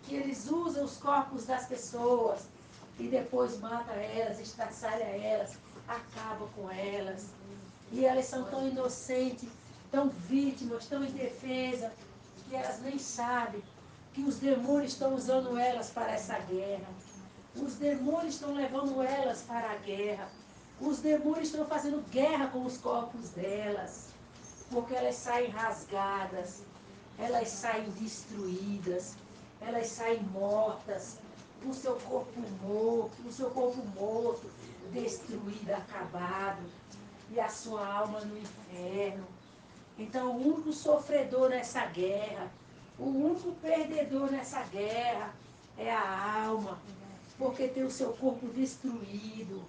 que eles usam os corpos das pessoas e depois mata elas, estraçalha elas, acaba com elas. E elas são tão inocentes, tão vítimas, tão indefesas, que elas nem sabem que os demônios estão usando elas para essa guerra. Os demônios estão levando elas para a guerra. Os demônios estão fazendo guerra com os corpos delas. Porque elas saem rasgadas, elas saem destruídas, elas saem mortas, o seu corpo morto, destruído, acabado, e a sua alma no inferno. Então, o único sofredor nessa guerra, o único perdedor nessa guerra é a alma, porque tem o seu corpo destruído,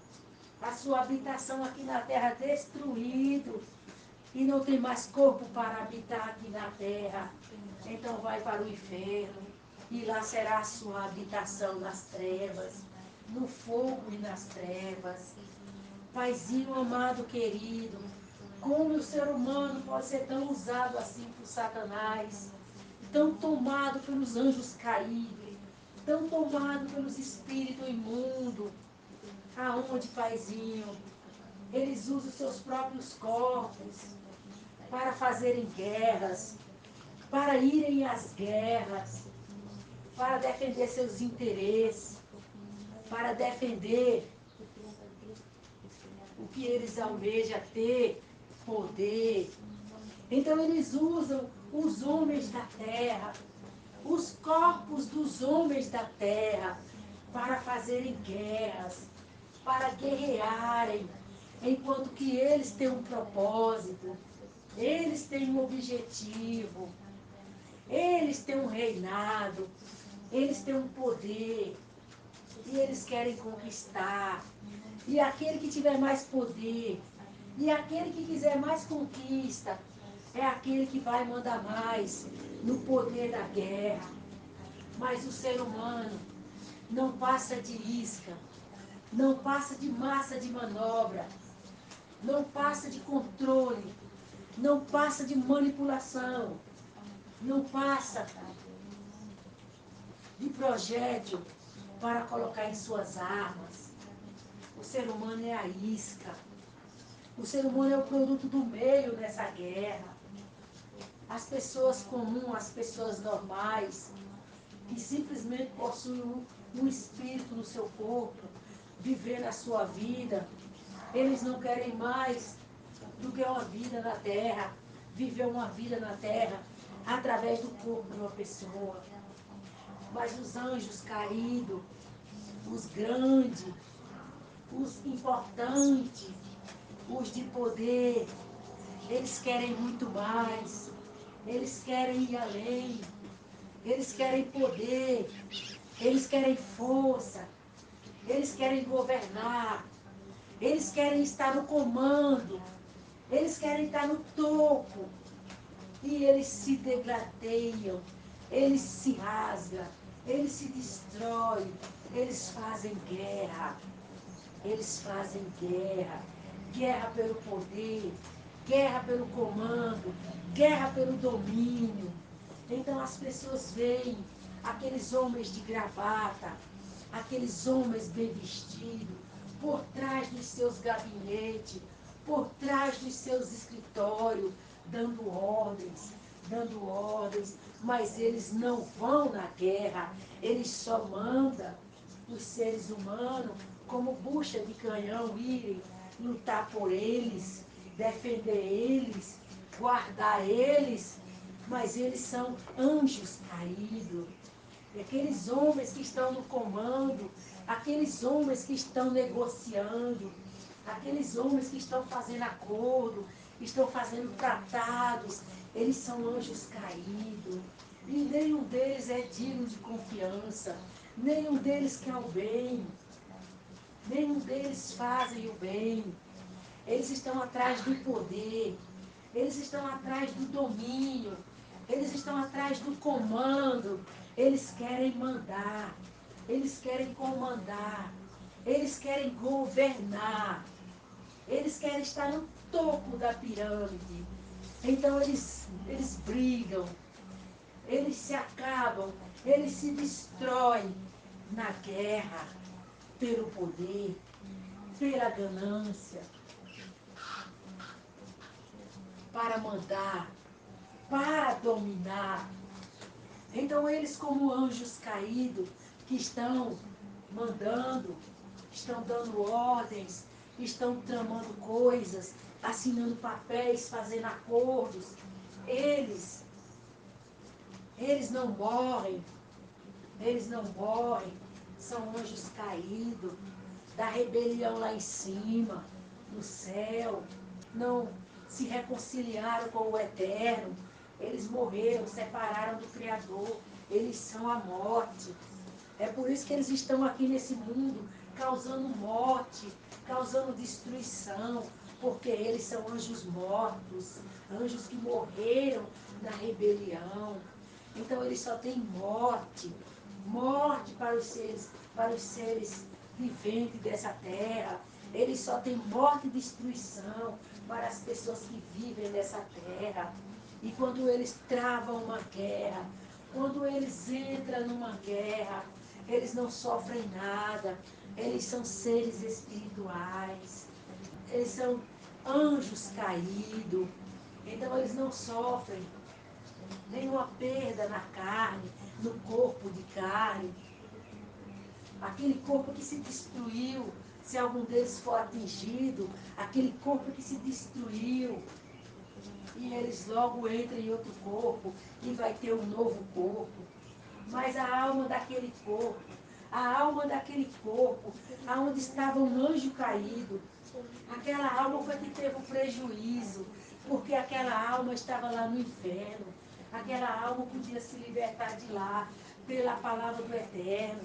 a sua habitação aqui na terra destruído, e não tem mais corpo para habitar aqui na terra. Então vai para o inferno, e lá será a sua habitação nas trevas, no fogo e nas trevas. Paizinho amado, querido, como o ser humano pode ser tão usado assim por Satanás, tão tomado pelos anjos caídos, tão tomado pelos espíritos imundos. Aonde, Paizinho, eles usam seus próprios corpos para fazerem guerras, para irem às guerras, para defender seus interesses, para defender o que eles almejam ter, poder. Então eles usam os homens da terra, os corpos dos homens da terra, para fazerem guerras, para guerrearem, enquanto que eles têm um propósito, eles têm um objetivo, eles têm um reinado, eles têm um poder, e eles querem conquistar. E aquele que tiver mais poder, e aquele que quiser mais conquista, é aquele que vai mandar mais no poder da guerra. Mas o ser humano não passa de isca, não passa de massa de manobra, não passa de controle, não passa de manipulação, não passa de projétil para colocar em suas armas. O ser humano é a isca. O ser humano é o produto do meio nessa guerra. As pessoas comuns, as pessoas normais, que simplesmente possuem um espírito no seu corpo, viver a sua vida, eles não querem mais do que uma vida na terra, viver uma vida na terra através do corpo de uma pessoa. Mas os anjos caídos, os grandes, os importantes, os de poder, eles querem muito mais, eles querem ir além, eles querem poder, eles querem força, eles querem governar, eles querem estar no comando, eles querem estar no topo, e eles se degradeiam, eles se rasgam, eles se destroem, eles fazem guerra. Eles fazem guerra, guerra pelo poder, guerra pelo comando, guerra pelo domínio. Então as pessoas veem aqueles homens de gravata, aqueles homens bem vestidos, por trás dos seus gabinetes, por trás dos seus escritórios, dando ordens, mas eles não vão na guerra, eles só mandam os seres humanos como bucha de canhão irem lutar por eles, defender eles, guardar eles, mas eles são anjos caídos. Aqueles homens que estão no comando, aqueles homens que estão negociando, aqueles homens que estão fazendo acordo, estão fazendo tratados, eles são anjos caídos. E nenhum deles é digno de confiança, nenhum deles quer o bem. Nenhum deles fazem o bem. Eles estão atrás do poder. Eles estão atrás do domínio. Eles estão atrás do comando. Eles querem mandar. Eles querem comandar. Eles querem governar. Eles querem estar no topo da pirâmide. Então eles brigam. eles se acabam, eles se destroem na guerra, pelo poder, pela ganância, para mandar, para dominar. Então eles, como anjos caídos, que estão mandando, estão dando ordens, estão tramando coisas, assinando papéis, fazendo acordos, eles não morrem, são anjos caídos, da rebelião lá em cima, no céu, não se reconciliaram com o Eterno, eles morreram, separaram do Criador, eles são a morte. É por isso que eles estão aqui nesse mundo, causando morte, causando destruição, porque eles são anjos mortos, anjos que morreram na rebelião. Então eles só têm morte, morte para os seres viventes dessa terra. Eles só têm morte e destruição para as pessoas que vivem nessa terra. E quando eles travam uma guerra, quando eles entram numa guerra, eles não sofrem nada. Eles são seres espirituais. Eles são anjos caídos. Então eles não sofrem nenhuma perda na carne, no corpo de carne. Aquele corpo que se destruiu, se algum deles for atingido, aquele corpo que se destruiu, e eles logo entram em outro corpo e vai ter um novo corpo. Mas a alma daquele corpo, aonde estava um anjo caído, aquela alma foi que teve um prejuízo, porque aquela alma estava lá no inferno. Aquela alma podia se libertar de lá pela palavra do Eterno.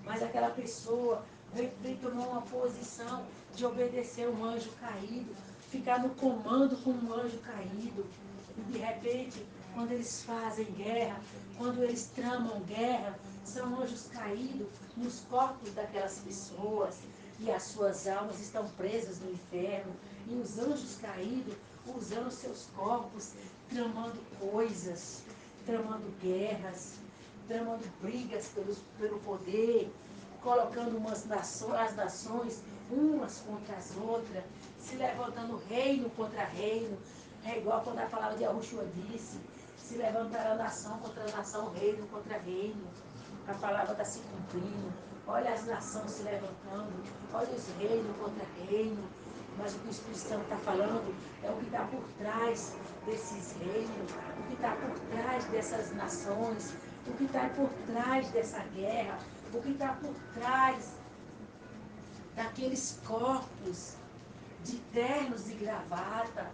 Mas aquela pessoa veio tomar uma posição de obedecer um anjo caído, ficar no comando com um anjo caído. E de repente, quando eles fazem guerra, quando eles tramam guerra, são anjos caídos nos corpos daquelas pessoas. E as suas almas estão presas no inferno. E os anjos caídos usando seus corpos, tramando coisas, tramando guerras, tramando brigas pelo poder, colocando as nações umas contra as outras, se levantando reino contra reino. É igual quando a palavra de Yahushua disse, se levantará nação contra nação, reino contra reino. A palavra está se cumprindo. Olha as nações se levantando, olha os reinos contra reino. Mas o que o Espírito Santo está falando é o que está por trás desses reinos, o que está por trás dessas nações, o que está por trás dessa guerra, o que está por trás daqueles corpos de ternos e gravata,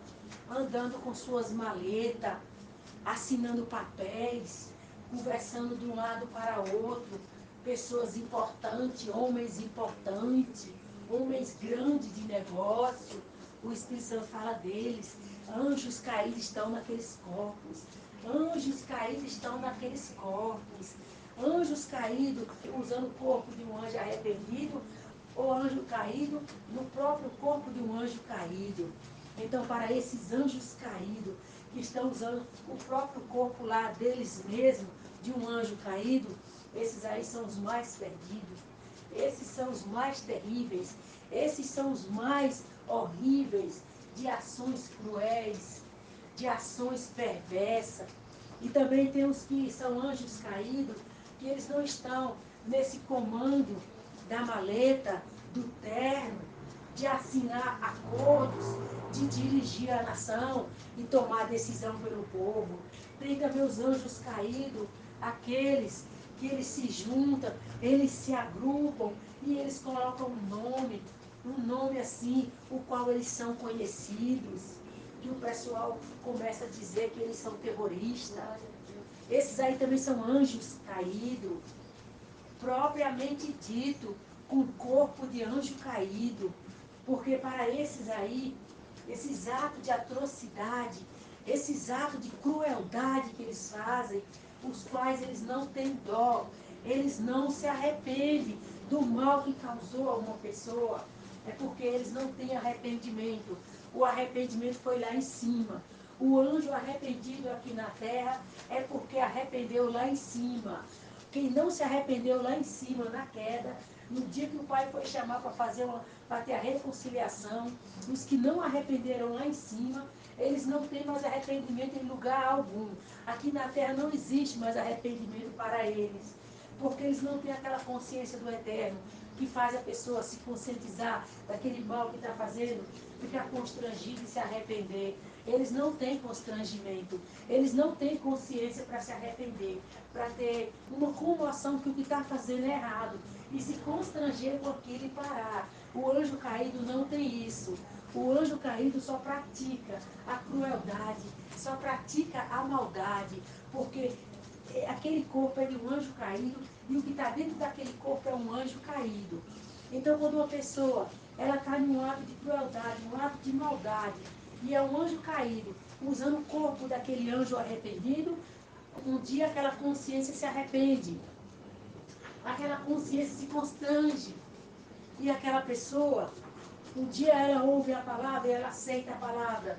andando com suas maletas, assinando papéis, conversando de um lado para outro, pessoas importantes, homens grandes de negócio. O Espírito Santo fala deles. Anjos caídos estão naqueles corpos. Anjos caídos estão naqueles corpos. Anjos caídos usando o corpo de um anjo arrependido, ou anjo caído no próprio corpo de um anjo caído. Então, para esses anjos caídos, que estão usando o próprio corpo lá deles mesmos, de um anjo caído, esses aí são os mais perdidos. Esses são os mais terríveis. Esses são os mais horríveis, de ações cruéis, de ações perversas. E também tem os que são anjos caídos, que eles não estão nesse comando da maleta, do terno, de assinar acordos, de dirigir a nação e tomar decisão pelo povo. Tem também os anjos caídos, aqueles que eles se juntam, eles se agrupam e eles colocam um nome assim, o qual eles são conhecidos, que o pessoal começa a dizer que eles são terroristas. Esses aí também são anjos caídos, propriamente dito, com corpo de anjo caído, porque para esses aí, esses atos de atrocidade, esses atos de crueldade que eles fazem, os quais eles não têm dó, eles não se arrependem do mal que causou a uma pessoa, é porque eles não têm arrependimento. O arrependimento foi lá em cima. O anjo arrependido aqui na terra é porque arrependeu lá em cima. Quem não se arrependeu lá em cima, na queda, no dia que o pai foi chamar para ter a reconciliação, os que não arrependeram lá em cima, eles não têm mais arrependimento em lugar algum. Aqui na terra não existe mais arrependimento para eles, porque eles não têm aquela consciência do eterno, que faz a pessoa se conscientizar daquele mal que está fazendo, ficar constrangido e se arrepender. Eles não têm constrangimento, eles não têm consciência para se arrepender, para ter uma comoção que o que está fazendo é errado e se constranger com aquilo e parar. O anjo caído não tem isso. O anjo caído só pratica a crueldade, só pratica a maldade, porque aquele corpo é de um anjo caído e o que está dentro daquele corpo é um anjo caído. Então, quando uma pessoa ela está em um ato de crueldade, um ato de maldade, e é um anjo caído, usando o corpo daquele anjo arrependido, um dia aquela consciência se arrepende, aquela consciência se constrange, e aquela pessoa, um dia ela ouve a palavra e ela aceita a palavra,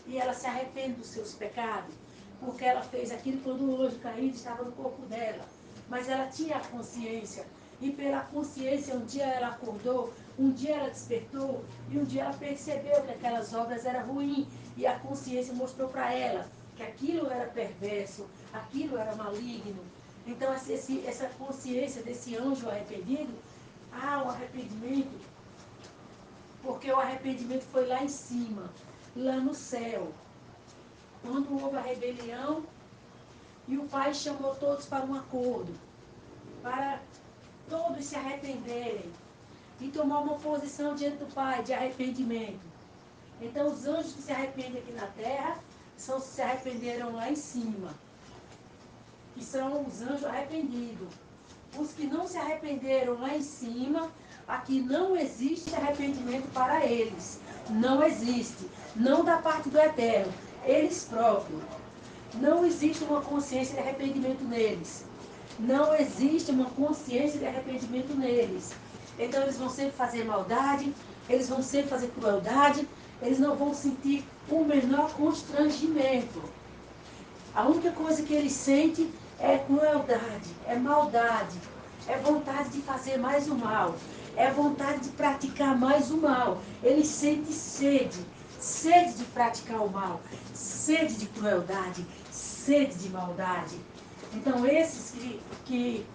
e ela se arrepende dos seus pecados, porque ela fez aquilo quando o anjo caído estava no corpo dela, mas ela tinha a consciência, e pela consciência um dia ela acordou, um dia ela despertou, e um dia ela percebeu que aquelas obras eram ruins, e a consciência mostrou para ela que aquilo era perverso, aquilo era maligno. Então essa consciência desse anjo arrependido, o arrependimento, porque o arrependimento foi lá em cima, lá no céu, quando houve a rebelião, e o pai chamou todos para um acordo, para todos se arrependerem e tomar uma posição diante do pai de arrependimento. Então os anjos que se arrependem aqui na terra são os que se arrependeram lá em cima, que são os anjos arrependidos. Os que não se arrependeram lá em cima, aqui não existe arrependimento para eles. Não existe. Não da parte do eterno. Eles próprios. Não existe uma consciência de arrependimento neles. Não existe uma consciência de arrependimento neles. Então eles vão sempre fazer maldade, eles vão sempre fazer crueldade, eles não vão sentir o menor constrangimento. A única coisa que eles sentem é crueldade, é maldade, é vontade de fazer mais o mal, é vontade de praticar mais o mal. Eles sentem sede de praticar o mal, sede de crueldade, sede de maldade. Então esses que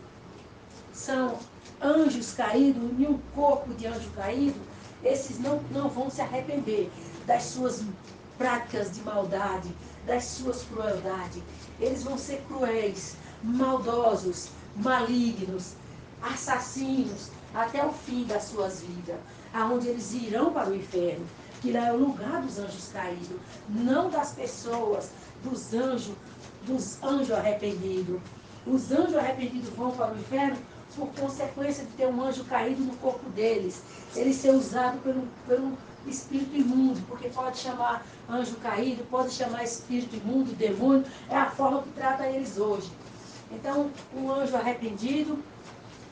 são anjos caídos, em um corpo de anjo caído, esses não vão se arrepender das suas práticas de maldade, das suas crueldades. Eles vão ser cruéis, maldosos, malignos, assassinos, até o fim das suas vidas, aonde eles irão para o inferno, que lá é o lugar dos anjos caídos, não das pessoas, dos anjos arrependidos. Os anjos arrependidos vão para o inferno por consequência de ter um anjo caído no corpo deles, ele ser usado pelo espírito imundo, porque pode chamar anjo caído, pode chamar espírito imundo, demônio, é a forma que trata eles hoje. Então, um anjo arrependido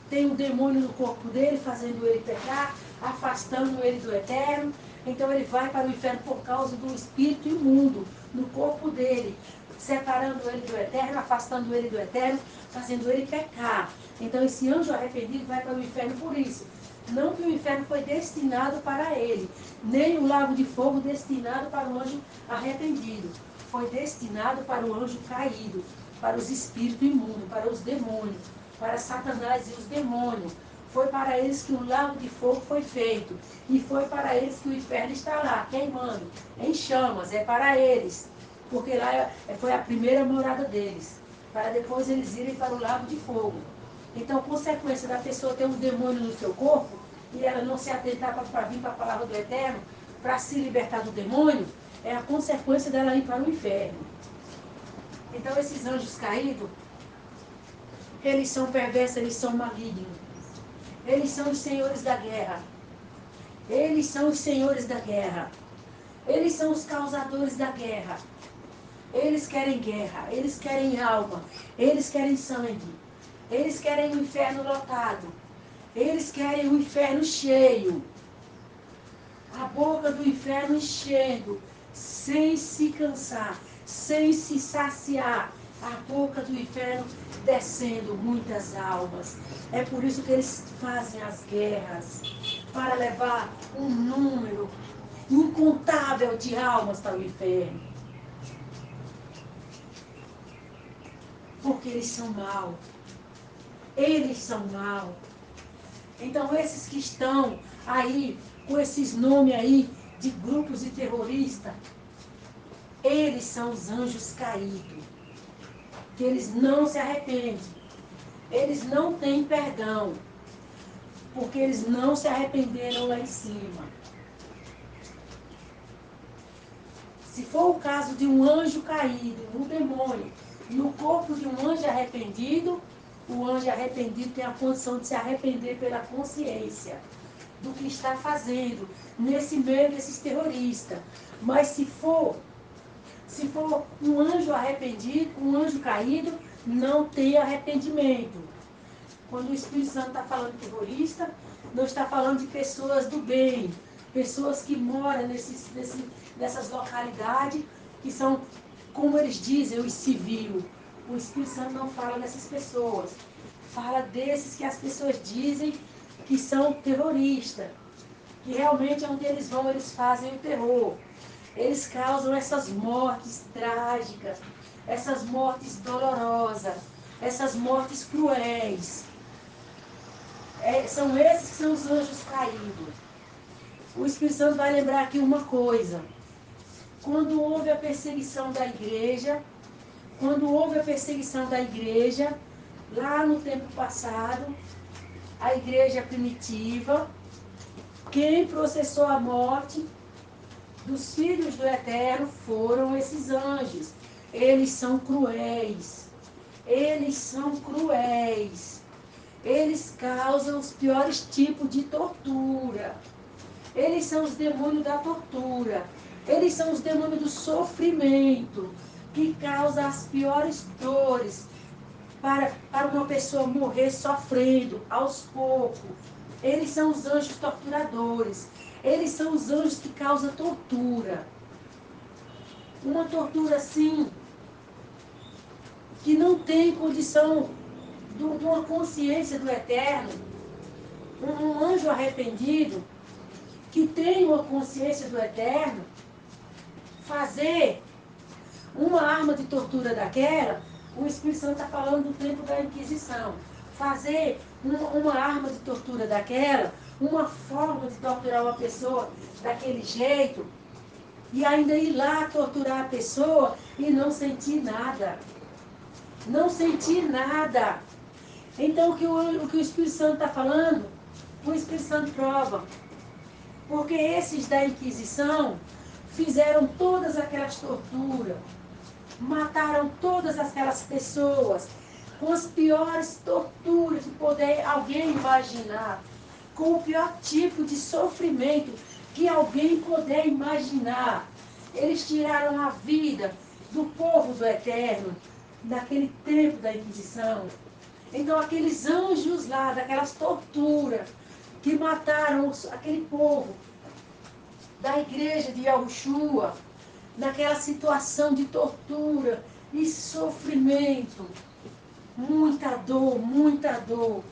tem um demônio no corpo dele, fazendo ele pecar, afastando ele do eterno. Então ele vai para o inferno por causa do espírito imundo no corpo dele, separando ele do eterno, afastando ele do eterno, fazendo ele pecar. Então esse anjo arrependido vai para o inferno por isso. Não que o inferno foi destinado para ele, nem o lago de fogo destinado para o anjo arrependido. Foi destinado para o anjo caído, para os espíritos imundos, para os demônios, para Satanás e os demônios. Foi para eles que o lago de fogo foi feito. E foi para eles que o inferno está lá, queimando, em chamas. É para eles. Porque lá foi a primeira morada deles. Para depois eles irem para o lago de fogo. Então, consequência da pessoa ter um demônio no seu corpo, e ela não se atentar para vir para a palavra do Eterno, para se libertar do demônio, é a consequência dela ir para o inferno. Então, esses anjos caídos, eles são perversos, eles são malignos. Eles são os senhores da guerra. Eles são os senhores da guerra. Eles são os causadores da guerra. Eles querem guerra, eles querem alma, eles querem sangue. Eles querem o inferno lotado. Eles querem o inferno cheio. A boca do inferno enchendo. sem se cansar, sem se saciar, a boca do inferno descendo muitas almas. É por isso que eles fazem as guerras, para levar um número incontável de almas para o inferno. Porque eles são maus. Eles são maus. Então esses que estão aí, com esses nomes aí de grupos de terroristas, eles são os anjos caídos. Que eles não se arrependem. Eles não têm perdão. Porque eles não se arrependeram lá em cima. Se for o caso de um anjo caído, um demônio, no corpo de um anjo arrependido, o anjo arrependido tem a condição de se arrepender pela consciência do que está fazendo nesse meio desses terroristas. Mas se for um anjo arrependido, um anjo caído, não tem arrependimento. Quando o Espírito Santo está falando de terrorista, não está falando de pessoas do bem, pessoas que moram nessas localidades, que são, como eles dizem, os civis. O Espírito Santo não fala dessas pessoas. Fala desses que as pessoas dizem que são terroristas. Que realmente onde eles vão, eles fazem o terror. Eles causam essas mortes trágicas, essas mortes dolorosas, essas mortes cruéis. São esses que são os anjos caídos. O Espírito Santo vai lembrar aqui uma coisa. Quando houve a perseguição da igreja, lá no tempo passado, a igreja primitiva, quem processou a morte dos filhos do Eterno foram esses anjos. Eles são cruéis. Eles são cruéis. Eles causam os piores tipos de tortura. Eles são os demônios da tortura. Eles são os demônios do sofrimento, que causam as piores dores para uma pessoa morrer sofrendo aos poucos. Eles são os anjos torturadores. Eles são os anjos que causam tortura. Uma tortura assim, que não tem condição de uma consciência do Eterno. Um anjo arrependido, que tem uma consciência do Eterno, fazer uma arma de tortura daquela, o Espírito Santo está falando do tempo da Inquisição. Fazer uma arma de tortura daquela, uma forma de torturar uma pessoa daquele jeito, e ainda ir lá torturar a pessoa e não sentir nada. Não sentir nada. Então o que o Espírito Santo está falando, o Espírito Santo prova. Porque esses da Inquisição fizeram todas aquelas torturas, mataram todas aquelas pessoas, com as piores torturas que poder alguém imaginar, com o pior tipo de sofrimento que alguém poder imaginar. Eles tiraram a vida do povo do Eterno, naquele tempo da Inquisição. Então aqueles anjos lá, daquelas torturas, que mataram aquele povo da igreja de Yahushua, naquela situação de tortura e sofrimento, muita dor,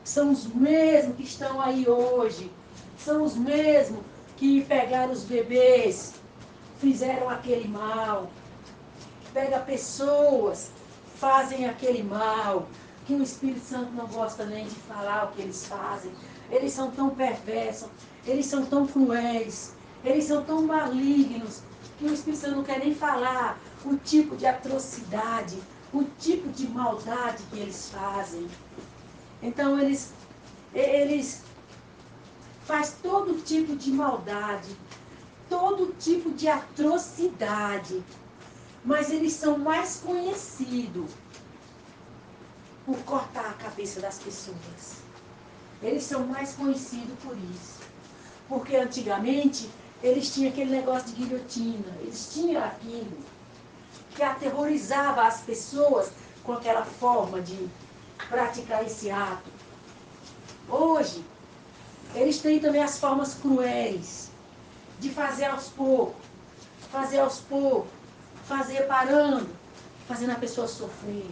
são os mesmos que estão aí hoje, são os mesmos que pegaram os bebês, fizeram aquele mal, pega pessoas, fazem aquele mal, que o Espírito Santo não gosta nem de falar o que eles fazem. Eles são tão perversos, eles são tão cruéis, eles são tão malignos, que o Espírito Santo não quer nem falar o tipo de atrocidade, o tipo de maldade que eles fazem. Então eles fazem todo tipo de maldade, todo tipo de atrocidade, mas eles são mais conhecidos por cortar a cabeça das pessoas. Eles são mais conhecidos por isso. Porque antigamente eles tinham aquele negócio de guilhotina, eles tinham aquilo que aterrorizava as pessoas com aquela forma de praticar esse ato. Hoje, eles têm também as formas cruéis de fazer aos poucos, fazer aos poucos, fazer parando, fazendo a pessoa sofrer,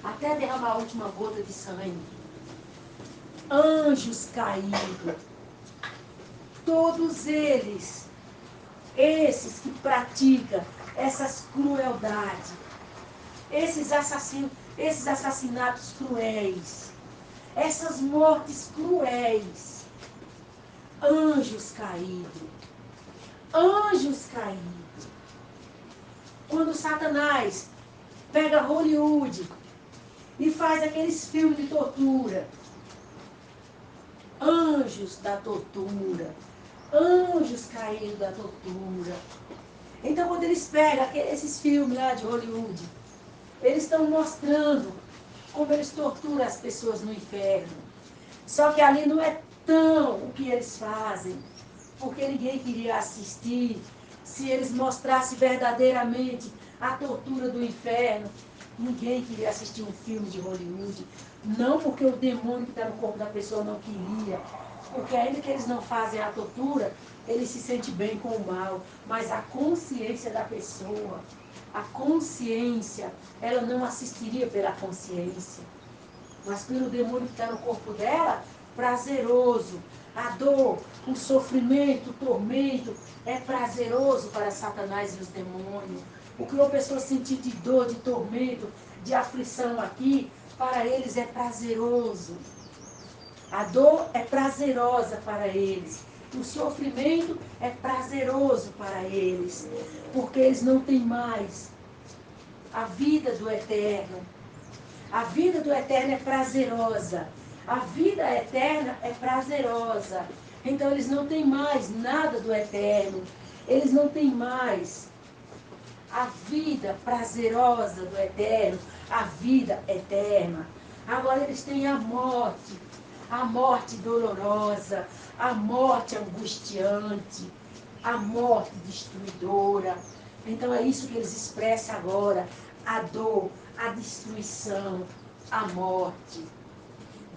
até derramar a última gota de sangue. Anjos caídos, todos eles, esses que praticam essas crueldades, esses assassinatos cruéis, essas mortes cruéis, anjos caídos, anjos caídos. Quando Satanás pega Hollywood e faz aqueles filmes de tortura, anjos da tortura, anjos caídos da tortura. Então, quando eles pegam esses filmes lá de Hollywood, eles estão mostrando como eles torturam as pessoas no inferno. Só que ali não é tão o que eles fazem, porque ninguém queria assistir se eles mostrassem verdadeiramente a tortura do inferno. Ninguém queria assistir um filme de Hollywood. Não porque o demônio que está no corpo da pessoa não queria, porque ainda que eles não fazem a tortura, ele se sente bem com o mal. Mas a consciência da pessoa, a consciência, ela não assistiria pela consciência, mas pelo demônio que está no corpo dela, prazeroso. A dor, o sofrimento, o tormento é prazeroso para Satanás e os demônios. O que uma pessoa sentir de dor, de tormento, de aflição aqui, para eles é prazeroso. A dor é prazerosa para eles. O sofrimento é prazeroso para eles, porque eles não têm mais a vida do eterno. A vida do eterno é prazerosa. A vida eterna é prazerosa. Então eles não têm mais nada do eterno. Eles não têm mais a vida prazerosa do eterno, a vida eterna. Agora eles têm a morte dolorosa, a morte angustiante, a morte destruidora. Então é isso que eles expressam agora, a dor, a destruição, a morte.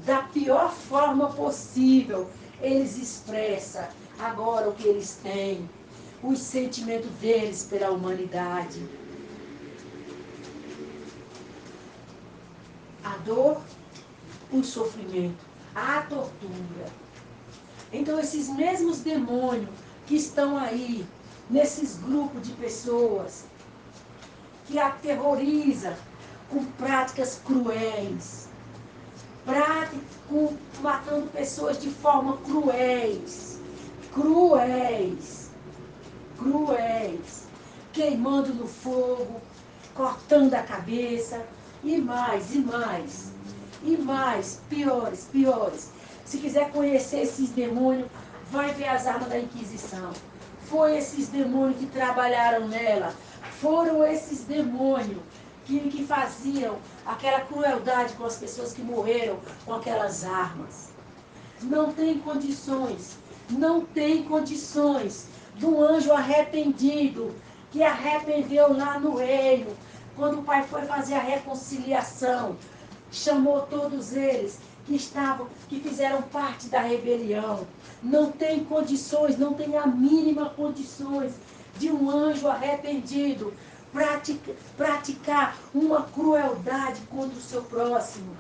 Da pior forma possível, eles expressam agora o que eles têm, os sentimentos deles pela humanidade. A dor, o sofrimento, a tortura. Então esses mesmos demônios que estão aí, nesses grupos de pessoas, que aterroriza com práticas cruéis, matando pessoas de forma cruéis, queimando no fogo, cortando a cabeça, e mais, piores. Se quiser conhecer esses demônios, vai ver as armas da Inquisição. Foi esses demônios que trabalharam nela. Foram esses demônios que faziam aquela crueldade com as pessoas que morreram com aquelas armas. Não tem condições de um anjo arrependido, que arrependeu lá no reino, quando o Pai foi fazer a reconciliação, chamou todos eles que fizeram parte da rebelião. Não tem condições, não tem a mínima condições de um anjo arrependido praticar uma crueldade contra o seu próximo.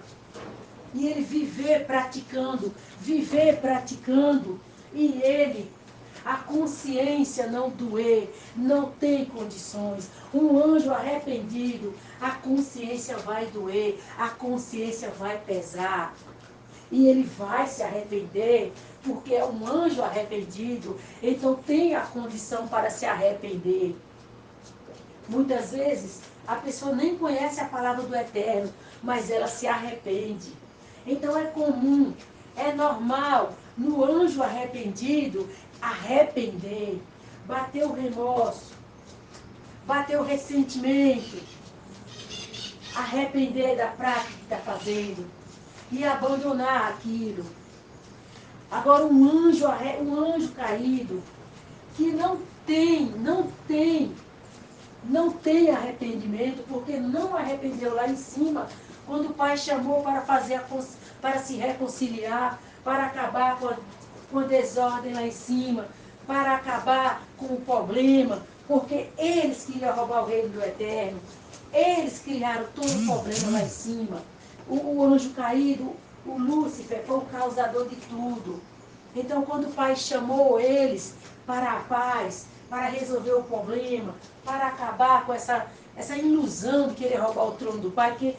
E ele viver praticando, e ele, a consciência não doer, não tem condições. Um anjo arrependido, a consciência vai doer, a consciência vai pesar. E ele vai se arrepender, porque é um anjo arrependido, então tem a condição para se arrepender. Muitas vezes, a pessoa nem conhece a palavra do Eterno, mas ela se arrepende. Então é comum, é normal, no anjo arrependido, arrepender, bater o remorso, bater o ressentimento, arrepender da prática que está fazendo e abandonar aquilo. Agora um anjo caído que não tem arrependimento, porque não arrependeu lá em cima, quando o Pai chamou para se reconciliar, para acabar com a desordem lá em cima, para acabar com o problema, Porque eles queriam roubar o reino do eterno. Eles criaram todo o problema lá em cima. O anjo caído, o Lúcifer, foi o causador de tudo. Então, quando o Pai chamou eles para a paz, para resolver o problema, para acabar com essa ilusão de querer roubar o trono do Pai, porque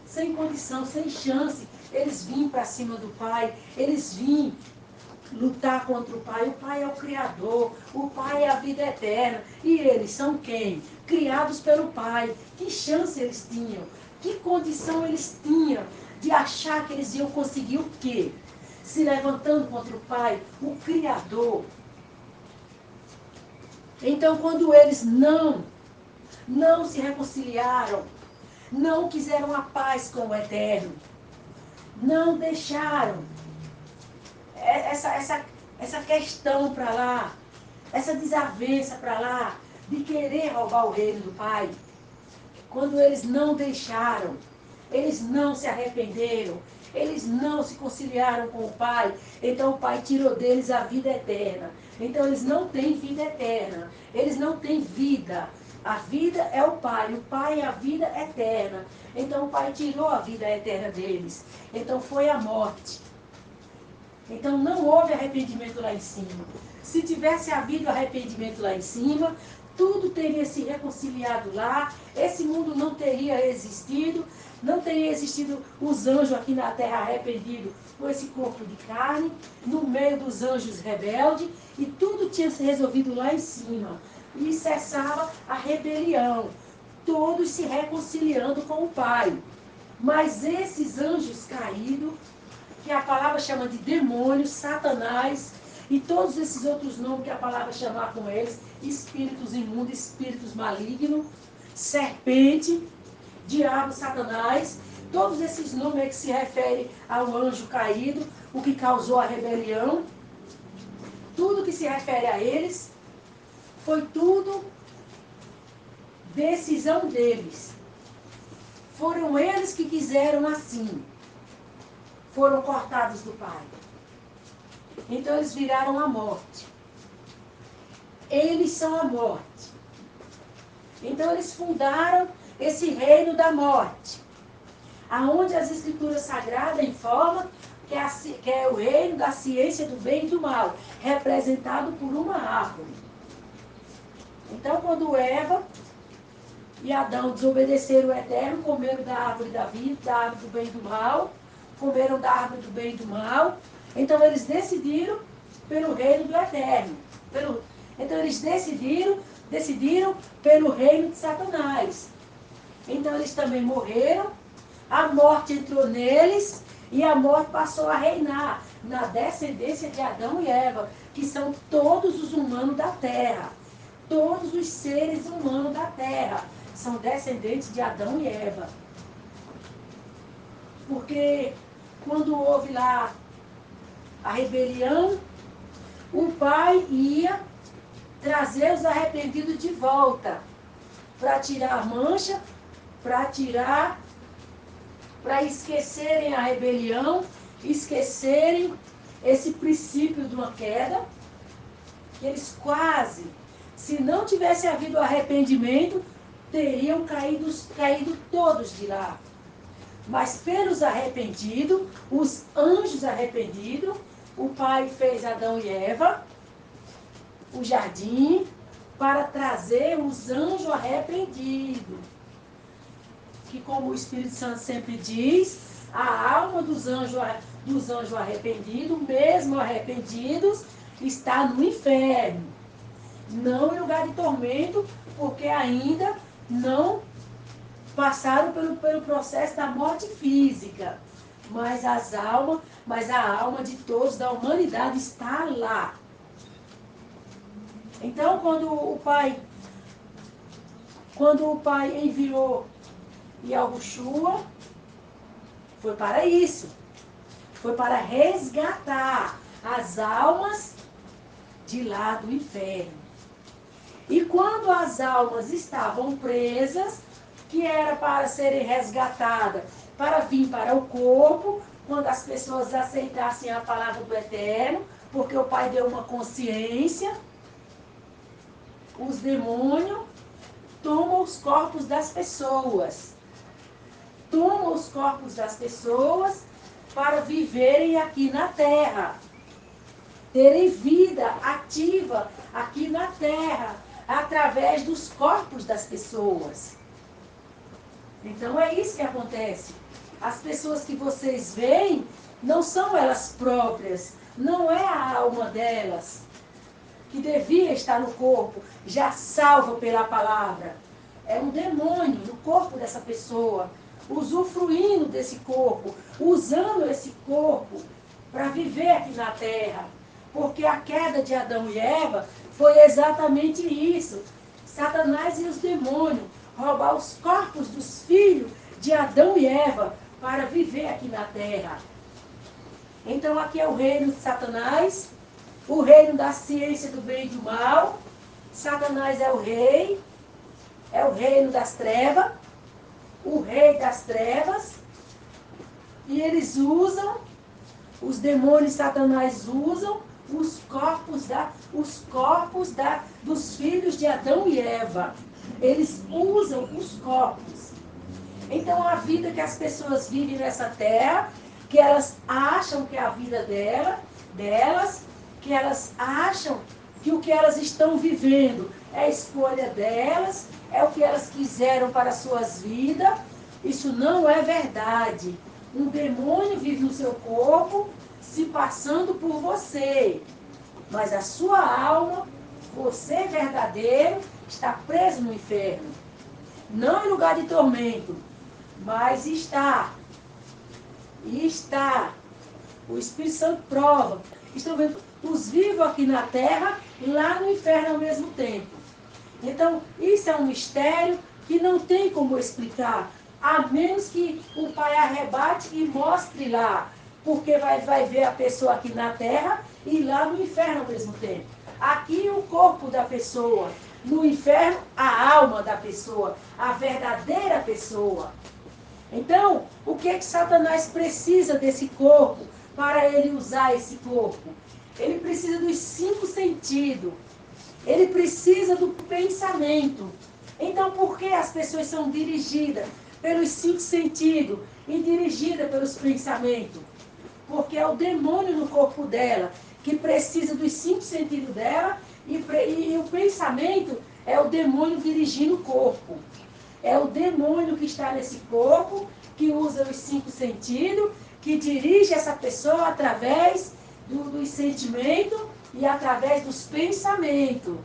sem condição, sem chance, eles vinham para cima do Pai, eles vinham lutar contra o Pai. O Pai é o Criador, o Pai é a vida eterna. E eles são quem? Criados pelo Pai. Que chance eles tinham? Que condição eles tinham de achar que eles iam conseguir o quê? Se levantando contra o Pai, o Criador. Então, quando eles não se reconciliaram, não quiseram a paz com o Eterno, não deixaram essa questão para lá, essa desavença para lá, de querer roubar o reino do Pai, quando eles não deixaram, eles não se arrependeram, eles não se conciliaram com o Pai, então o Pai tirou deles a vida eterna. Então eles não têm vida eterna, eles não têm vida. A vida é o Pai é a vida eterna. Então o Pai tirou a vida eterna deles. Então foi a morte. Então não houve arrependimento lá em cima. Se tivesse havido arrependimento lá em cima, tudo teria se reconciliado lá, esse mundo não teria existido, não teria existido os anjos aqui na terra arrependidos com esse corpo de carne, no meio dos anjos rebeldes, e tudo tinha se resolvido lá em cima. E cessava a rebelião, todos se reconciliando com o Pai. Mas esses anjos caídos, que a palavra chama de demônios, Satanás, e todos esses outros nomes que a palavra chama com eles, espíritos imundos, espíritos malignos, serpente, diabo, Satanás, todos esses nomes é que se referem ao anjo caído, o que causou a rebelião, tudo que se refere a eles, foi tudo decisão deles. Foram eles que quiseram assim. Foram cortados do Pai. Então eles viraram a morte. Eles são a morte. Então eles fundaram esse reino da morte, aonde as escrituras sagradas informam que é o reino da ciência do bem e do mal, representado por uma árvore. Então quando Eva e Adão desobedeceram o Eterno, comeram da árvore da vida, da árvore do bem e do mal, comeram da árvore do bem e do mal, então eles decidiram pelo reino do Eterno. Então eles decidiram pelo reino de Satanás. Então eles também morreram, a morte entrou neles e a morte passou a reinar na descendência de Adão e Eva, que são todos os humanos da terra. Todos os seres humanos da terra são descendentes de Adão e Eva. Porque quando houve lá a rebelião, o Pai ia trazer os arrependidos de volta para tirar a mancha, para esquecerem a rebelião, esquecerem esse princípio de uma queda, que eles quase, se não tivesse havido arrependimento, teriam caído todos de lá. Mas pelos arrependidos, os anjos arrependidos, o Pai fez Adão e Eva, o jardim, para trazer os anjos arrependidos. Que como o Espírito Santo sempre diz, a alma dos anjos arrependidos, mesmo arrependidos, está no inferno. Não em lugar de tormento, porque ainda não passaram pelo processo da morte física. Mas a alma de todos, da humanidade, está lá. Então, quando o Pai enviou Yahushua, foi para isso. Foi para resgatar as almas de lá do inferno. E quando as almas estavam presas, que era para serem resgatadas, para vir para o corpo, quando as pessoas aceitassem a palavra do Eterno, porque o Pai deu uma consciência, os demônios tomam os corpos das pessoas. Tomam os corpos das pessoas para viverem aqui na terra. Terem vida ativa aqui na terra, através dos corpos das pessoas. Então é isso que acontece. As pessoas que vocês veem não são elas próprias, não é a alma delas, que devia estar no corpo, já salva pela palavra. É um demônio no corpo dessa pessoa, usufruindo desse corpo, usando esse corpo para viver aqui na terra. Porque a queda de Adão e Eva foi exatamente isso. Satanás e os demônios roubar os corpos dos filhos de Adão e Eva para viver aqui na terra. Então aqui é o reino de Satanás, o reino da ciência do bem e do mal. Satanás é o reino das trevas, o rei das trevas. E eles usam, os demônios e Satanás usam os corpos dos filhos de Adão e Eva. Eles usam os corpos. Então a vida que as pessoas vivem nessa terra, que elas acham que é a vida delas, que elas acham que o que elas estão vivendo é a escolha delas, é o que elas quiseram para as suas vidas. Isso não é verdade. Um demônio vive no seu corpo, se passando por você. Mas a sua alma, você verdadeiro, está preso no inferno. Não em lugar de tormento, mas está. O Espírito Santo prova. Estão vendo os vivos aqui na terra e lá no inferno ao mesmo tempo. Então, isso é um mistério que não tem como explicar, a menos que o Pai arrebate e mostre lá. Porque vai ver a pessoa aqui na terra e lá no inferno ao mesmo tempo. Aqui o corpo da pessoa, no inferno a alma da pessoa, a verdadeira pessoa. Então, o que Satanás precisa desse corpo para ele usar esse corpo? Ele precisa dos 5 sentidos. Ele precisa do pensamento. Então, por que as pessoas são dirigidas pelos 5 sentidos e dirigidas pelos pensamentos? Porque é o demônio no corpo dela, que precisa dos 5 sentidos dela, e o pensamento é o demônio dirigindo o corpo. É o demônio que está nesse corpo, que usa os 5 sentidos, que dirige essa pessoa através dos sentimentos e através dos pensamentos.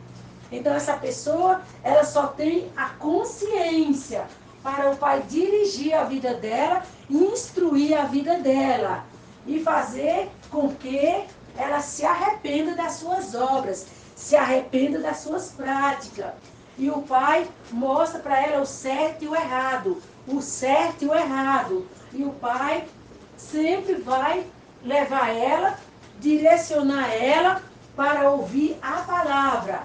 Então essa pessoa, ela só tem a consciência para o Pai dirigir a vida dela, instruir a vida dela e fazer com que ela se arrependa das suas obras, se arrependa das suas práticas. E o Pai mostra para ela o certo e o errado, o certo e o errado. E o Pai sempre vai levar ela, direcionar ela para ouvir a palavra,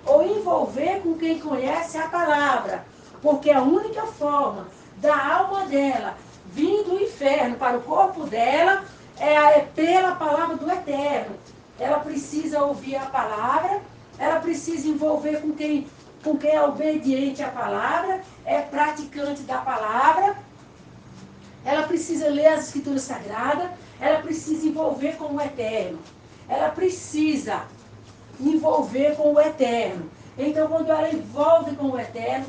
ou envolver com quem conhece a palavra, porque a única forma da alma dela vir do inferno para o corpo dela é pela palavra do Eterno. Ela precisa ouvir a palavra, ela precisa envolver com quem é obediente à palavra, é praticante da palavra, ela precisa ler as Escrituras Sagradas, ela precisa envolver com o Eterno. Ela precisa envolver com o Eterno. Então, quando ela envolve com o Eterno,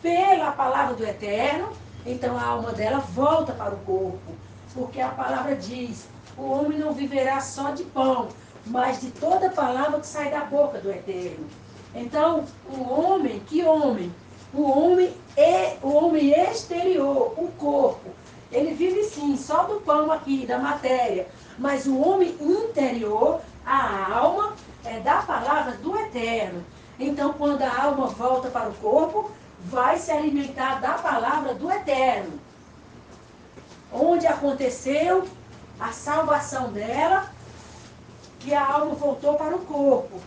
pela palavra do Eterno, então a alma dela volta para o corpo. Porque a palavra diz, o homem não viverá só de pão, mas de toda palavra que sai da boca do Eterno. Então, o homem, que homem? O homem exterior, o corpo. Ele vive sim, só do pão aqui, da matéria. Mas o homem interior, a alma, é da palavra do Eterno. Então, quando a alma volta para o corpo, vai se alimentar da palavra do Eterno. Onde aconteceu a salvação dela, que a alma voltou para o corpo.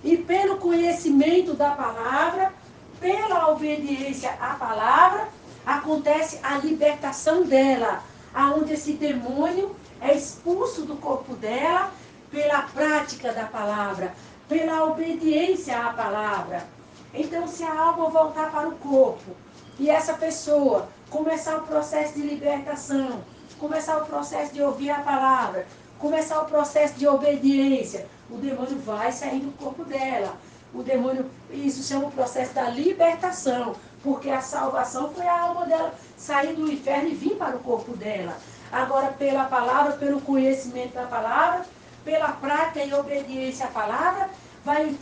E pelo conhecimento da palavra, pela obediência à palavra, acontece a libertação dela, aonde esse demônio é expulso do corpo dela pela prática da palavra, pela obediência à palavra. Então, se a alma voltar para o corpo e essa pessoa começar o processo de libertação, começar o processo de ouvir a palavra, começar o processo de obediência, o demônio vai sair do corpo dela. O demônio, isso chama o processo da libertação, porque a salvação foi a alma dela sair do inferno e vir para o corpo dela. Agora, pela palavra, pelo conhecimento da palavra, pela prática e obediência à palavra, vai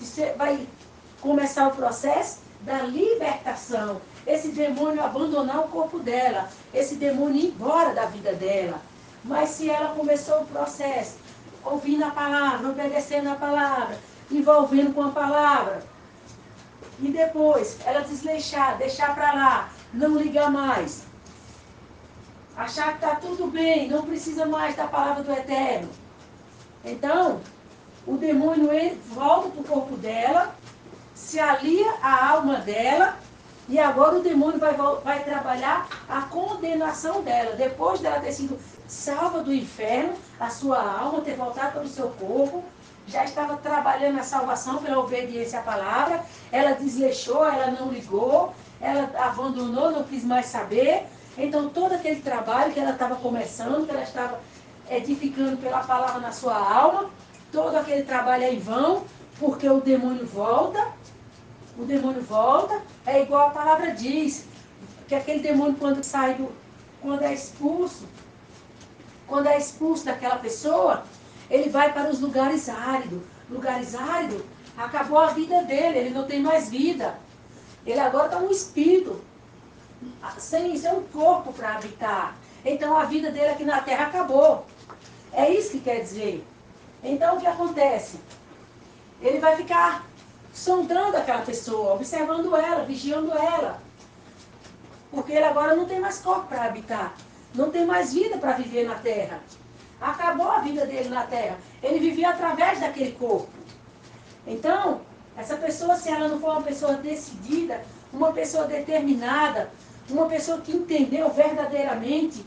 começar o processo da libertação. Esse demônio abandonar o corpo dela, esse demônio ir embora da vida dela. Mas se ela começou o processo, ouvindo a palavra, obedecendo a palavra, envolvendo com a palavra, e depois ela desleixar, deixar para lá, não ligar mais, achar que está tudo bem, não precisa mais da palavra do Eterno. Então, o demônio volta para o corpo dela, se alia à alma dela, e agora o demônio vai trabalhar a condenação dela. Depois dela ter sido salva do inferno, a sua alma ter voltado para o seu corpo, já estava trabalhando a salvação pela obediência à palavra, ela desleixou, ela não ligou, ela abandonou, não quis mais saber. Então todo aquele trabalho que ela estava começando, que ela estava edificando pela palavra na sua alma, todo aquele trabalho é em vão, porque o demônio volta, é igual a palavra diz, que aquele demônio quando é expulso daquela pessoa, ele vai para os lugares áridos. Lugares áridos, acabou a vida dele, ele não tem mais vida. Ele agora está um espírito, sem um corpo para habitar. Então a vida dele aqui na terra acabou. É isso que quer dizer. Então o que acontece? Ele vai ficar sondando aquela pessoa, observando ela, vigiando ela. Porque ele agora não tem mais corpo para habitar. Não tem mais vida para viver na terra. Acabou a vida dele na terra. Ele vivia através daquele corpo. Então, essa pessoa, se ela não for uma pessoa decidida, uma pessoa determinada, uma pessoa que entendeu verdadeiramente,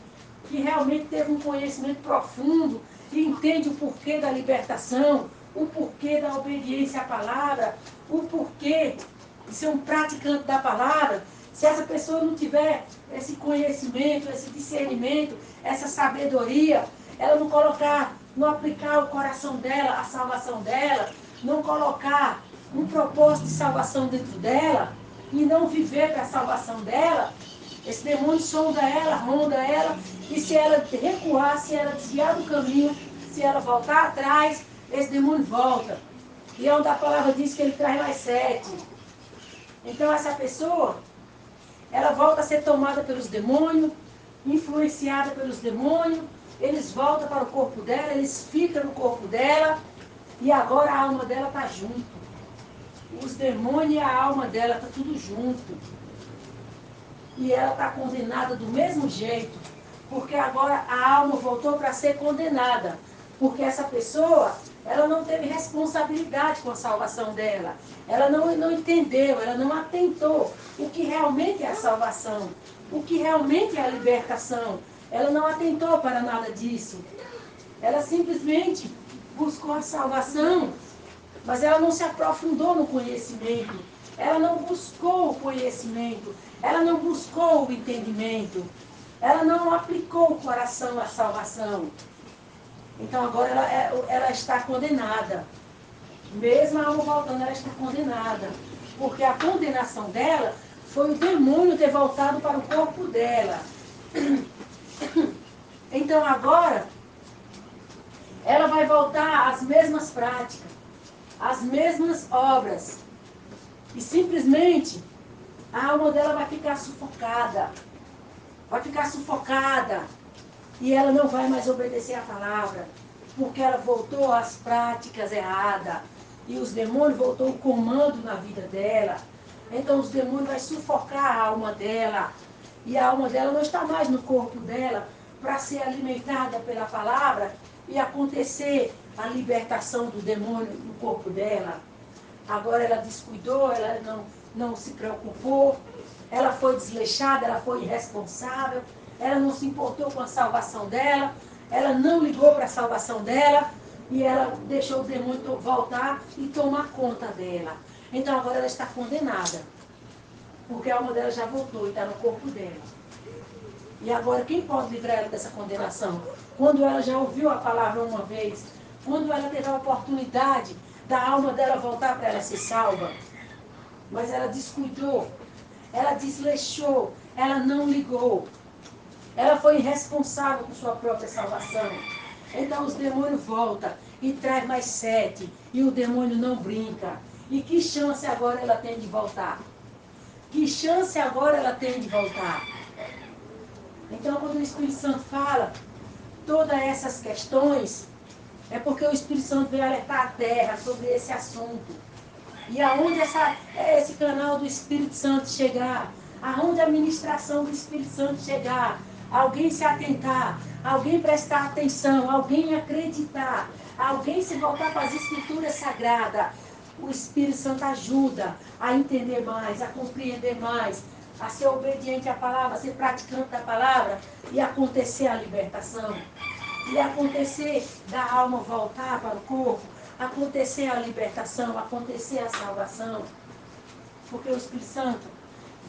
que realmente teve um conhecimento profundo, que entende o porquê da libertação, o porquê da obediência à palavra, o porquê de ser um praticante da palavra, se essa pessoa não tiver esse conhecimento, esse discernimento, essa sabedoria, ela não aplicar o coração dela, a salvação dela, não colocar um propósito de salvação dentro dela e não viver para a salvação dela, esse demônio sonda ela, ronda ela, e se ela recuar, se ela desviar do caminho, se ela voltar atrás, esse demônio volta. E é onde a palavra diz que ele traz mais 7. Então essa pessoa, ela volta a ser tomada pelos demônios, influenciada pelos demônios, eles voltam para o corpo dela, eles ficam no corpo dela, e agora a alma dela está junto. Os demônios e a alma dela estão tudo junto. E ela está condenada do mesmo jeito, porque agora a alma voltou para ser condenada, porque essa pessoa, ela não teve responsabilidade com a salvação dela, ela não entendeu, ela não atentou o que realmente é a salvação, o que realmente é a libertação, ela não atentou para nada disso, ela simplesmente buscou a salvação, mas ela não se aprofundou no conhecimento, ela não buscou o conhecimento, ela não buscou o entendimento, ela não aplicou o coração à salvação. Então agora ela está condenada. Mesmo a alma voltando, ela está condenada. Porque a condenação dela foi o demônio ter voltado para o corpo dela. Então agora, ela vai voltar às mesmas práticas, às mesmas obras. E simplesmente, a alma dela vai ficar sufocada. Vai ficar sufocada. E ela não vai mais obedecer a palavra. Porque ela voltou às práticas erradas. E os demônios voltou o comando na vida dela. Então os demônios vão sufocar a alma dela. E a alma dela não está mais no corpo dela para ser alimentada pela palavra e acontecer a libertação do demônio no corpo dela. Agora ela descuidou, ela não se preocupou, ela foi desleixada, ela foi irresponsável, ela não se importou com a salvação dela, ela não ligou para a salvação dela e ela deixou o demônio voltar e tomar conta dela. Então agora ela está condenada. Porque a alma dela já voltou e está no corpo dela. E agora quem pode livrar ela dessa condenação? Quando ela já ouviu a palavra uma vez, quando ela teve a oportunidade da alma dela voltar para ela ser salva, mas ela descuidou, ela desleixou, ela não ligou, ela foi irresponsável com sua própria salvação. Então os demônios voltam e traz mais 7, e o demônio não brinca. E que chance agora ela tem de voltar? Que chance agora ela tem de voltar? Então, quando o Espírito Santo fala todas essas questões, é porque o Espírito Santo veio alertar a terra sobre esse assunto. E aonde esse canal do Espírito Santo chegar, aonde a ministração do Espírito Santo chegar, alguém se atentar, alguém prestar atenção, alguém acreditar, alguém se voltar para as Escrituras Sagradas, o Espírito Santo ajuda a entender mais, a compreender mais, a ser obediente à palavra, a ser praticante da palavra e acontecer a libertação. E acontecer da alma voltar para o corpo, acontecer a libertação, acontecer a salvação. Porque o Espírito Santo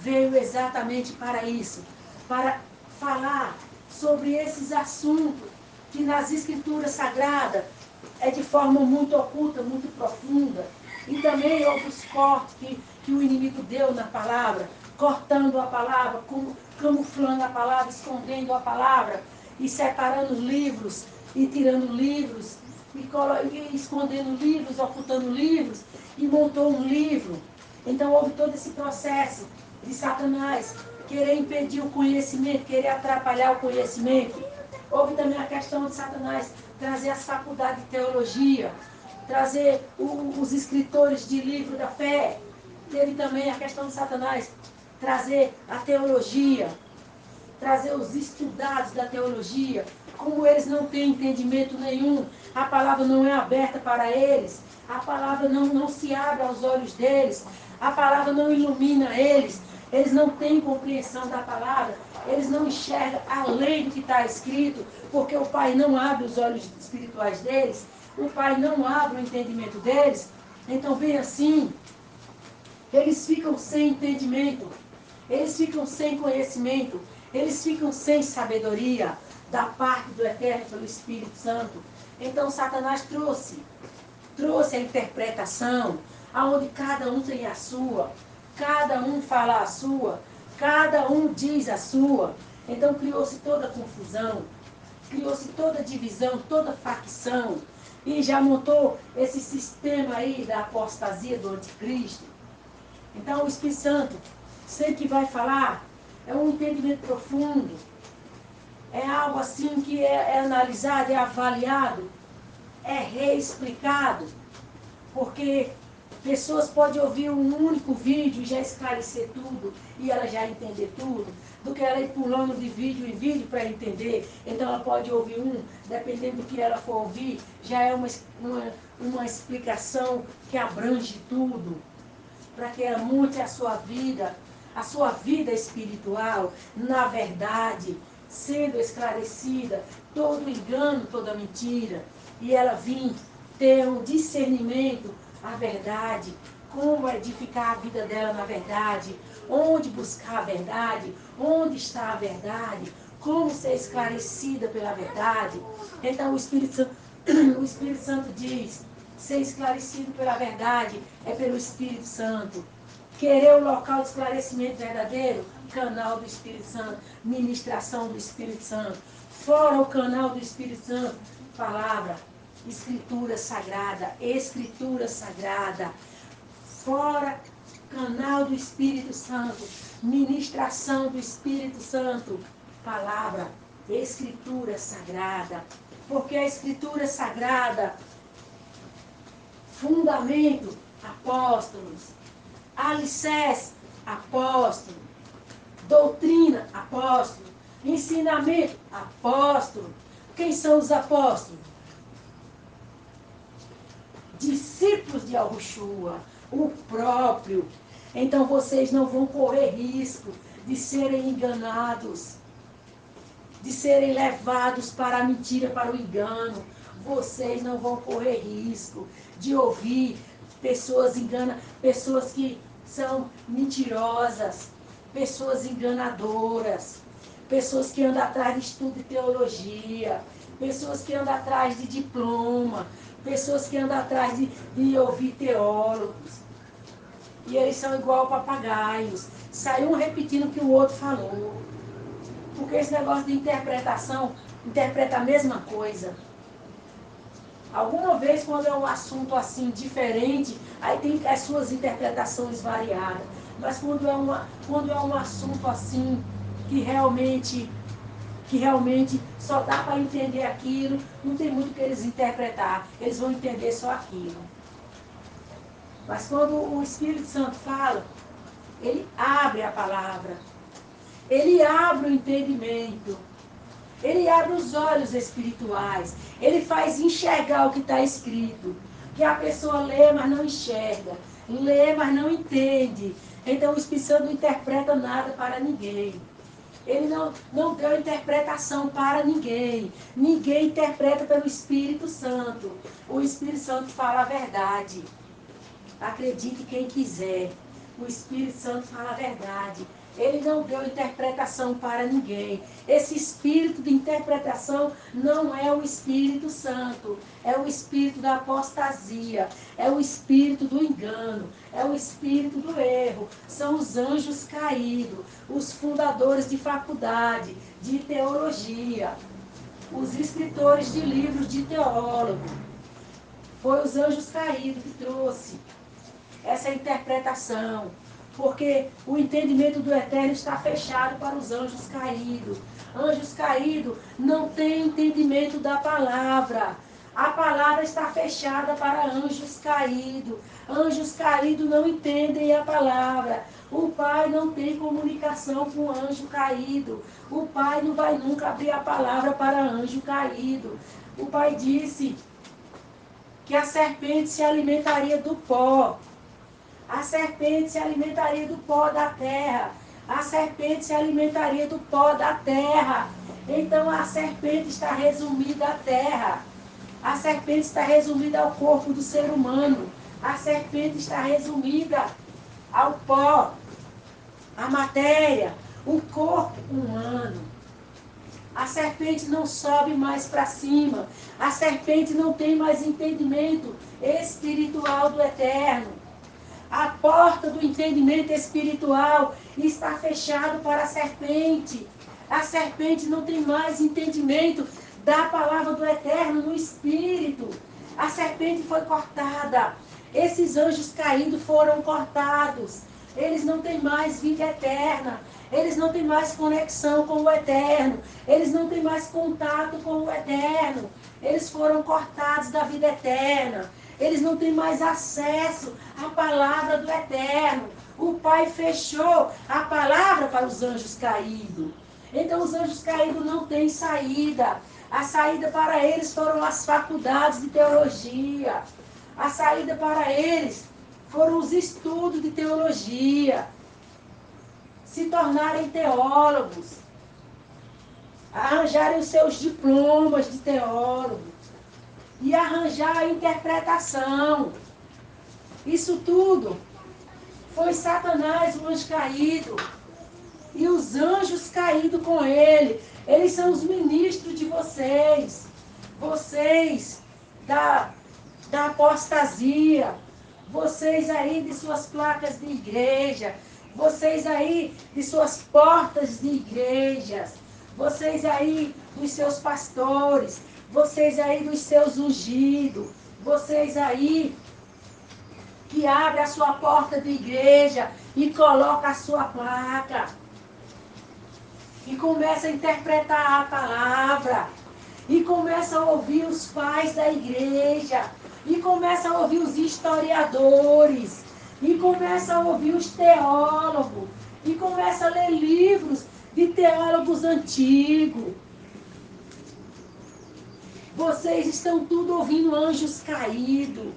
veio exatamente para isso, para falar sobre esses assuntos que nas Escrituras Sagradas é de forma muito oculta, muito profunda. E também outros cortes que o inimigo deu na palavra, cortando a palavra, camuflando a palavra, escondendo a palavra, e separando livros, e tirando livros, e escondendo livros, ocultando livros, e montou um livro. Então houve todo esse processo de Satanás querer impedir o conhecimento, querer atrapalhar o conhecimento. Houve também a questão de Satanás trazer as faculdades de teologia, trazer os escritores de livro da fé. Teve também a questão de Satanás trazer a teologia, trazer os estudados da teologia. Como eles não têm entendimento nenhum, a palavra não é aberta para eles, a palavra não se abre aos olhos deles, a palavra não ilumina eles, eles não têm compreensão da palavra, eles não enxergam além do que está escrito, porque o Pai não abre os olhos espirituais deles, o Pai não abre o entendimento deles. Então, bem assim, eles ficam sem entendimento, eles ficam sem conhecimento, eles ficam sem sabedoria da parte do Eterno pelo Espírito Santo. Então, Satanás trouxe a interpretação, aonde cada um tem a sua, cada um fala a sua, cada um diz a sua. Então criou-se toda confusão, criou-se toda divisão, toda facção, e já montou esse sistema aí da apostasia do anticristo. Então o Espírito Santo, sempre que vai falar, é um entendimento profundo, é algo assim que é analisado, é avaliado, é reexplicado, porque pessoas podem ouvir um único vídeo e já esclarecer tudo, e ela já entender tudo, do que ela ir pulando de vídeo em vídeo para entender. Então ela pode ouvir dependendo do que ela for ouvir, já é uma explicação que abrange tudo, para que ela monte a sua vida espiritual, na verdade, sendo esclarecida, todo engano, toda mentira, e ela vir ter um discernimento, a verdade, como edificar a vida dela na verdade, onde buscar a verdade, onde está a verdade, como ser esclarecida pela verdade. Então o Espírito Santo diz, ser esclarecido pela verdade é pelo Espírito Santo. Querer o local de esclarecimento verdadeiro, canal do Espírito Santo, ministração do Espírito Santo. Fora o canal do Espírito Santo, palavra, Escritura Sagrada, Escritura Sagrada. Fora canal do Espírito Santo, ministração do Espírito Santo, palavra, Escritura Sagrada. Porque a Escritura Sagrada, fundamento, apóstolos, alicerce, apóstolo, doutrina, apóstolo, ensinamento, apóstolo. Quem são os apóstolos? Discípulos de Yahushua, o próprio. Então vocês não vão correr risco de serem enganados, de serem levados para a mentira, para o engano. Vocês não vão correr risco de ouvir pessoas que são mentirosas, pessoas enganadoras, pessoas que andam atrás de estudo de teologia, pessoas que andam atrás de diploma, pessoas que andam atrás de ouvir teólogos. E eles são igual papagaios. Sai um repetindo o que o outro falou. Porque esse negócio de interpretação, interpreta a mesma coisa. Alguma vez, quando é um assunto assim diferente, aí tem as suas interpretações variadas. Mas quando é um assunto assim que realmente só dá para entender aquilo, não tem muito o que eles interpretar. Eles vão entender só aquilo. Mas quando o Espírito Santo fala, ele abre a palavra. Ele abre o entendimento. Ele abre os olhos espirituais. Ele faz enxergar o que está escrito. Que a pessoa lê, mas não enxerga. Lê, mas não entende. Então o Espírito Santo não interpreta nada para ninguém. Ele não deu interpretação para ninguém. Ninguém interpreta pelo Espírito Santo. O Espírito Santo fala a verdade. Acredite quem quiser. O Espírito Santo fala a verdade. Ele não deu interpretação para ninguém. Esse espírito de interpretação não é o Espírito Santo. É o espírito da apostasia. É o espírito do engano. É o espírito do erro. São os anjos caídos. Os fundadores de faculdade, de teologia. Os escritores de livros de teólogo. Foi os anjos caídos que trouxe essa interpretação. Porque o entendimento do eterno está fechado para os anjos caídos. Anjos caídos não têm entendimento da palavra. A palavra está fechada para anjos caídos. Anjos caídos não entendem a palavra. O pai não tem comunicação com o anjo caído. O pai não vai nunca abrir a palavra para anjo caído. O pai disse que a serpente se alimentaria do pó. A serpente se alimentaria do pó da terra. A serpente se alimentaria do pó da terra. Então a serpente está resumida à terra. A serpente está resumida ao corpo do ser humano. A serpente está resumida ao pó, à matéria, o corpo humano. A serpente não sobe mais para cima. A serpente não tem mais entendimento espiritual do eterno. A porta do entendimento espiritual está fechada para a serpente. A serpente não tem mais entendimento da palavra do eterno no espírito. A serpente foi cortada. Esses anjos caídos foram cortados. Eles não têm mais vida eterna. Eles não têm mais conexão com o eterno. Eles não têm mais contato com o eterno. Eles foram cortados da vida eterna. Eles não têm mais acesso à palavra do eterno. O Pai fechou a palavra para os anjos caídos. Então os anjos caídos não têm saída. A saída para eles foram as faculdades de teologia. A saída para eles foram os estudos de teologia. Se tornarem teólogos. Arranjarem os seus diplomas de teólogo. E arranjar a interpretação. Isso tudo foi Satanás, o anjo caído. E os anjos caídos com ele. Eles são os ministros de vocês. Vocês da apostasia. Vocês aí de suas placas de igreja. Vocês aí de suas portas de igrejas. Vocês aí dos seus pastores. Vocês aí dos seus ungidos, vocês aí que abre a sua porta de igreja e coloca a sua placa e começa a interpretar a palavra e começa a ouvir os pais da igreja e começa a ouvir os historiadores e começa a ouvir os teólogos e começa a ler livros de teólogos antigos. Vocês estão tudo ouvindo anjos caídos.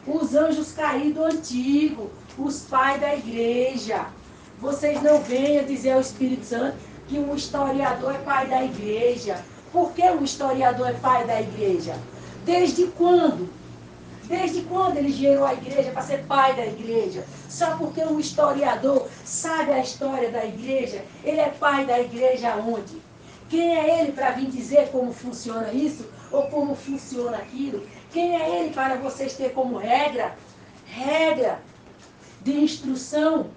Os anjos caídos antigos. Os pais da igreja. Vocês não venham dizer ao Espírito Santo que um historiador é pai da igreja. Por que um historiador é pai da igreja? Desde quando? Desde quando ele gerou a igreja para ser pai da igreja? Só porque um historiador sabe a história da igreja, ele é pai da igreja aonde? Quem é ele para vir dizer como funciona isso ou como funciona aquilo? Quem é ele para vocês ter como regra de instrução,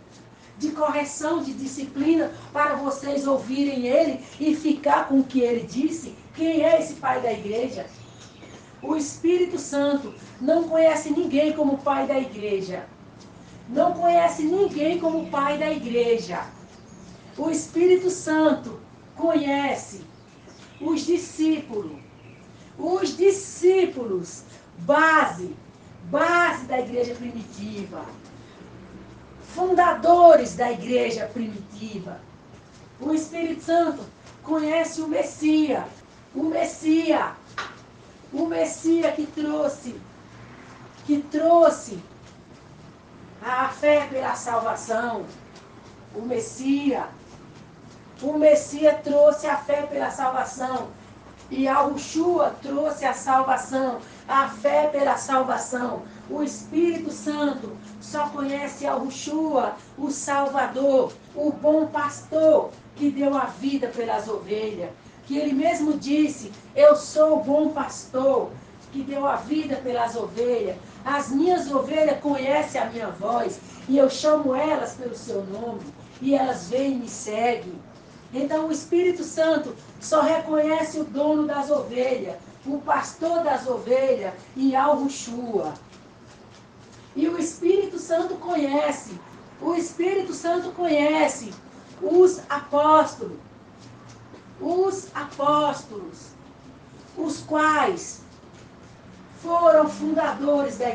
de correção, de disciplina, para vocês ouvirem ele e ficar com o que ele disse? Quem é esse pai da igreja? O Espírito Santo não conhece ninguém como pai da igreja. Não conhece ninguém como pai da igreja. O Espírito Santo conhece os discípulos. Os discípulos, base da igreja primitiva. Fundadores da igreja primitiva. O Espírito Santo conhece o Messias. O Messias que trouxe a fé pela salvação. O Messias trouxe a fé pela salvação. E Yahushua trouxe a salvação, a fé pela salvação. O Espírito Santo só conhece Yahushua, o Salvador, o bom pastor que deu a vida pelas ovelhas. Que ele mesmo disse, eu sou o bom pastor que deu a vida pelas ovelhas. As minhas ovelhas conhecem a minha voz e eu chamo elas pelo seu nome e elas vêm e me seguem. Então o Espírito Santo só reconhece o dono das ovelhas, o pastor das ovelhas e Yahushua. E o Espírito Santo conhece os apóstolos, os quais foram fundadores da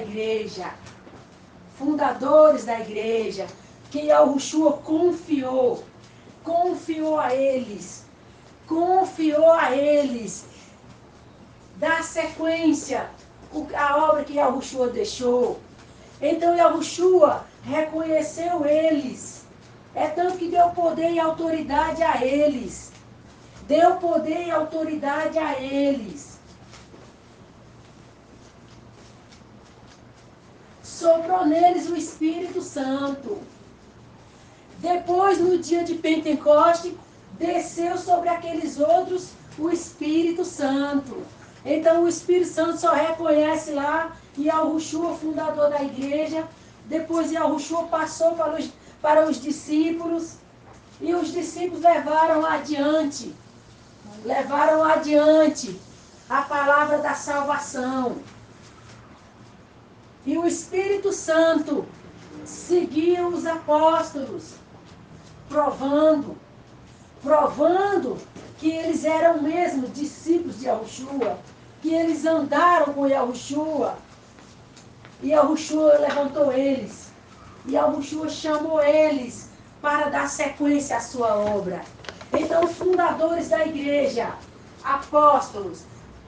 igreja, que Yahushua confiou a eles, dar sequência à obra que Yahushua deixou. Então Yahushua reconheceu eles, é tanto que deu poder e autoridade a eles. Soprou neles o Espírito Santo. Depois, no dia de Pentecoste, desceu sobre aqueles outros o Espírito Santo. Então, o Espírito Santo só reconhece lá Yahushua, fundador da igreja. Depois, Yahushua passou para os discípulos. E os discípulos levaram adiante a palavra da salvação. E o Espírito Santo seguia os apóstolos, provando que eles eram mesmo discípulos de Yahushua, que eles andaram com Yahushua. E Yahushua levantou eles. E Yahushua chamou eles para dar sequência à sua obra. Então, os fundadores da igreja, apóstolos,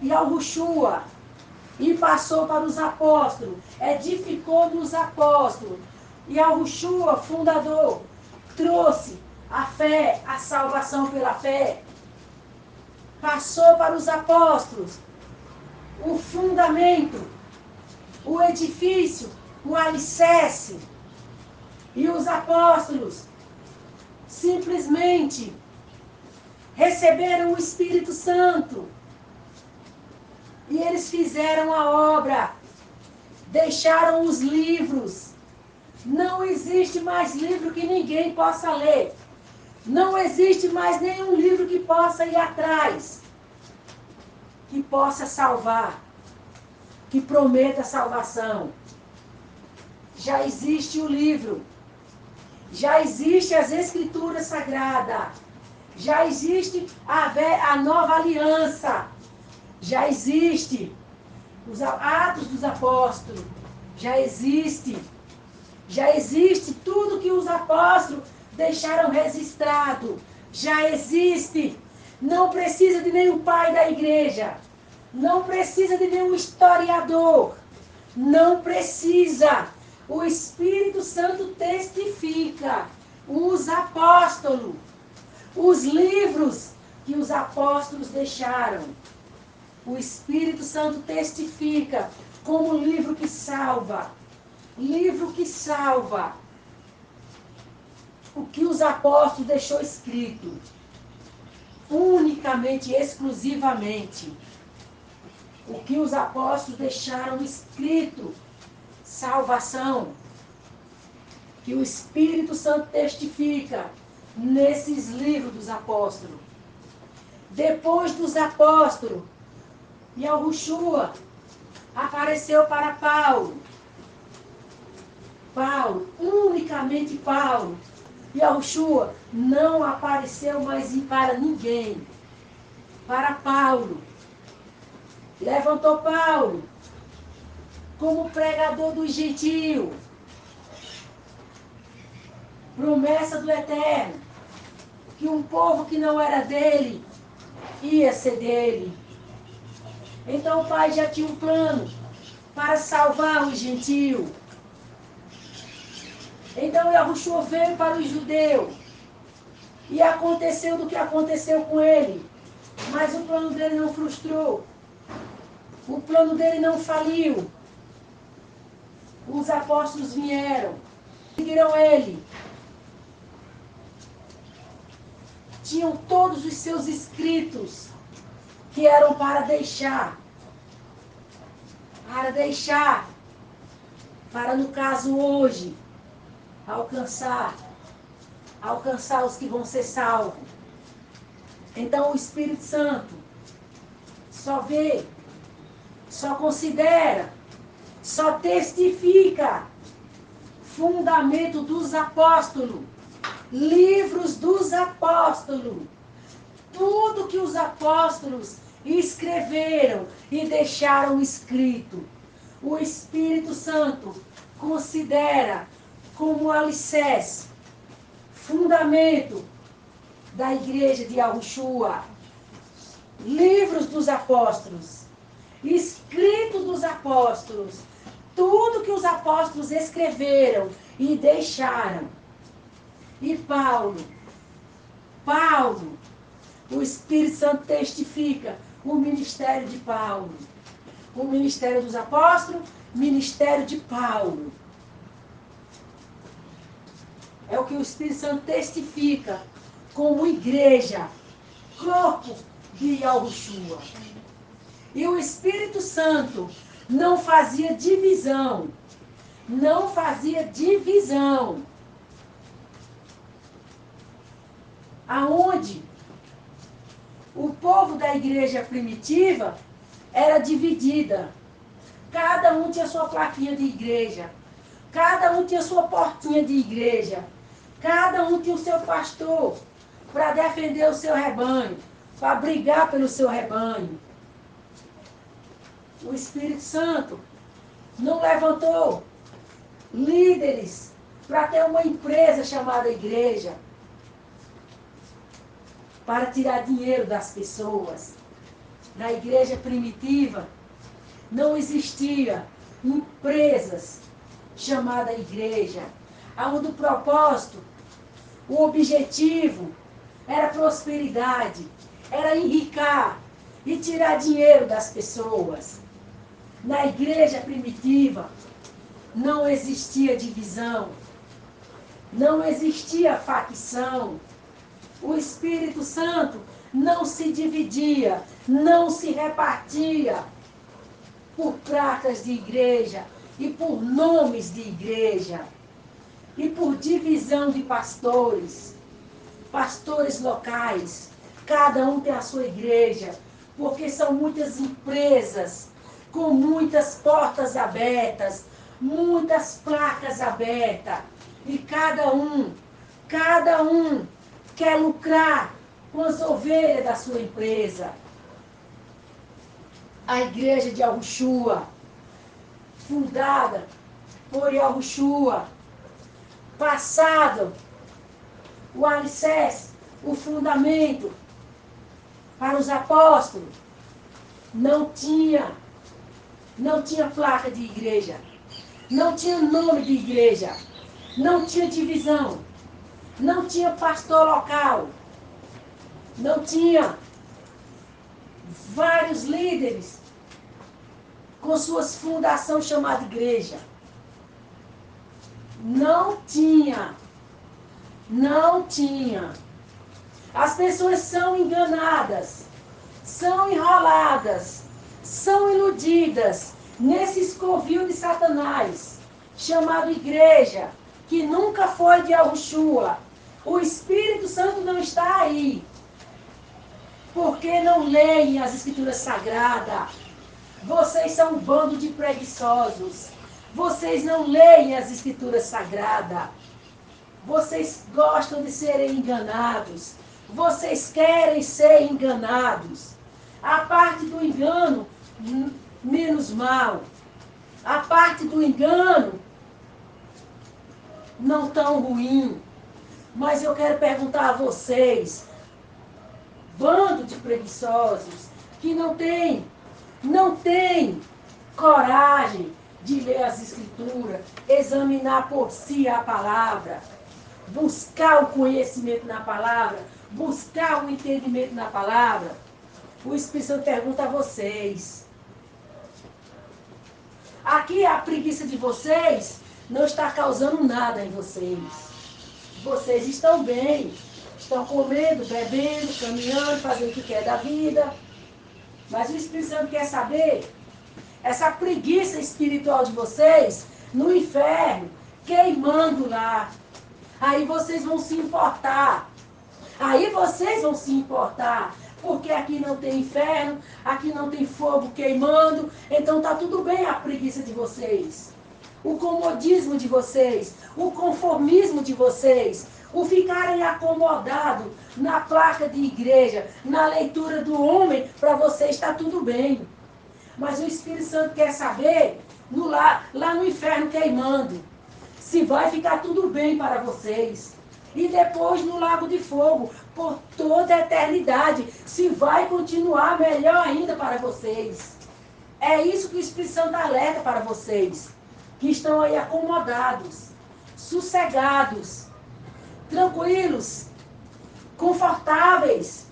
Yahushua, e passou para os apóstolos, edificou nos apóstolos. Yahushua, fundador, trouxe a fé, a salvação pela fé. Passou para os apóstolos o fundamento, o edifício, o alicerce. E os apóstolos simplesmente receberam o Espírito Santo. E eles fizeram a obra, deixaram os livros. Não existe mais livro que ninguém possa ler. Não existe mais nenhum livro que possa ir atrás, que possa salvar, que prometa salvação. Já existe o livro, já existe as Escrituras Sagradas, já existe a nova aliança, já existe os Atos dos Apóstolos, já existe tudo que os apóstolos deixaram registrado, já existe. Não precisa de nenhum pai da igreja, não precisa de nenhum historiador, não precisa. O Espírito Santo testifica. Os apóstolos, os livros que os apóstolos deixaram, o Espírito Santo testifica como livro que salva. Livro que salva. O que os apóstolos deixou escrito. Unicamente, exclusivamente. O que os apóstolos deixaram escrito. Salvação. Que o Espírito Santo testifica nesses livros dos apóstolos. Depois dos apóstolos, Yahushua apareceu para Paulo. Paulo, unicamente Paulo. Yahushua não apareceu mais para ninguém. Para Paulo. Levantou Paulo como pregador dos gentios. Promessa do Eterno. Que um povo que não era dele ia ser dele. Então o Pai já tinha um plano para salvar os gentios. Então Yahushua veio para os judeus. E aconteceu do que aconteceu com ele. Mas o plano dele não frustrou. O plano dele não faliu. Os apóstolos vieram. Seguiram ele. Tinham todos os seus escritos que eram para deixar. Para no caso hoje, alcançar os que vão ser salvos. Então o Espírito Santo só vê, só considera, só testifica fundamento dos apóstolos, livros dos apóstolos, tudo que os apóstolos escreveram e deixaram escrito. O Espírito Santo considera como alicerce, fundamento da igreja de Yahushua. Livros dos apóstolos, escritos dos apóstolos, tudo que os apóstolos escreveram e deixaram. E Paulo, o Espírito Santo testifica o ministério de Paulo. O ministério dos apóstolos, ministério de Paulo. É o que o Espírito Santo testifica como igreja, corpo de Yahushua. E o Espírito Santo não fazia divisão. Não fazia divisão. Aonde o povo da igreja primitiva era dividida. Cada um tinha sua plaquinha de igreja. Cada um tinha sua portinha de igreja. Cada um tinha o seu pastor para defender o seu rebanho, para brigar pelo seu rebanho. O Espírito Santo não levantou líderes para ter uma empresa chamada igreja, para tirar dinheiro das pessoas. Na igreja primitiva não existia empresas chamadas igreja, onde o propósito, o objetivo era prosperidade, era enricar e tirar dinheiro das pessoas. Na igreja primitiva não existia divisão, não existia facção. O Espírito Santo não se dividia, não se repartia por placas de igreja e por nomes de igreja e por divisão de pastores, pastores locais. Cada um tem a sua igreja, porque são muitas empresas com muitas portas abertas, muitas placas abertas, e cada um quer lucrar com as ovelhas da sua empresa. A igreja de Yahushua, fundada por Yahushua, passado o alicerce, o fundamento para os apóstolos, não tinha placa de igreja, não tinha nome de igreja, não tinha divisão, não tinha pastor local, não tinha vários líderes com suas fundações chamadas igreja. Não tinha. Não tinha. As pessoas são enganadas, são enroladas, são iludidas nesse escovil de Satanás, chamado igreja, que nunca foi de Yahushua. O Espírito Santo não está aí, porque não leem as Escrituras Sagradas. Vocês são um bando de preguiçosos. Vocês não leem as Escrituras Sagradas. Vocês gostam de serem enganados. Vocês querem ser enganados. A parte do engano, menos mal. A parte do engano, não tão ruim. Mas eu quero perguntar a vocês, bando de preguiçosos, que não tem coragem de ler as Escrituras, examinar por si a palavra, buscar o conhecimento na palavra, buscar o entendimento na palavra. O Espírito Santo pergunta a vocês. Aqui a preguiça de vocês não está causando nada em vocês. Vocês estão bem, estão comendo, bebendo, caminhando, fazendo o que quer da vida. Mas o Espírito Santo quer saber essa preguiça espiritual de vocês no inferno, queimando lá. Aí vocês vão se importar. Aí vocês vão se importar. Porque aqui não tem inferno, aqui não tem fogo queimando. Então está tudo bem a preguiça de vocês. O comodismo de vocês, o conformismo de vocês, o ficarem acomodados na placa de igreja, na leitura do homem, para vocês está tudo bem. Mas o Espírito Santo quer saber, lá no inferno queimando, se vai ficar tudo bem para vocês. E depois no lago de fogo, por toda a eternidade, se vai continuar melhor ainda para vocês. É isso que o Espírito Santo alerta para vocês, que estão aí acomodados, sossegados, tranquilos, confortáveis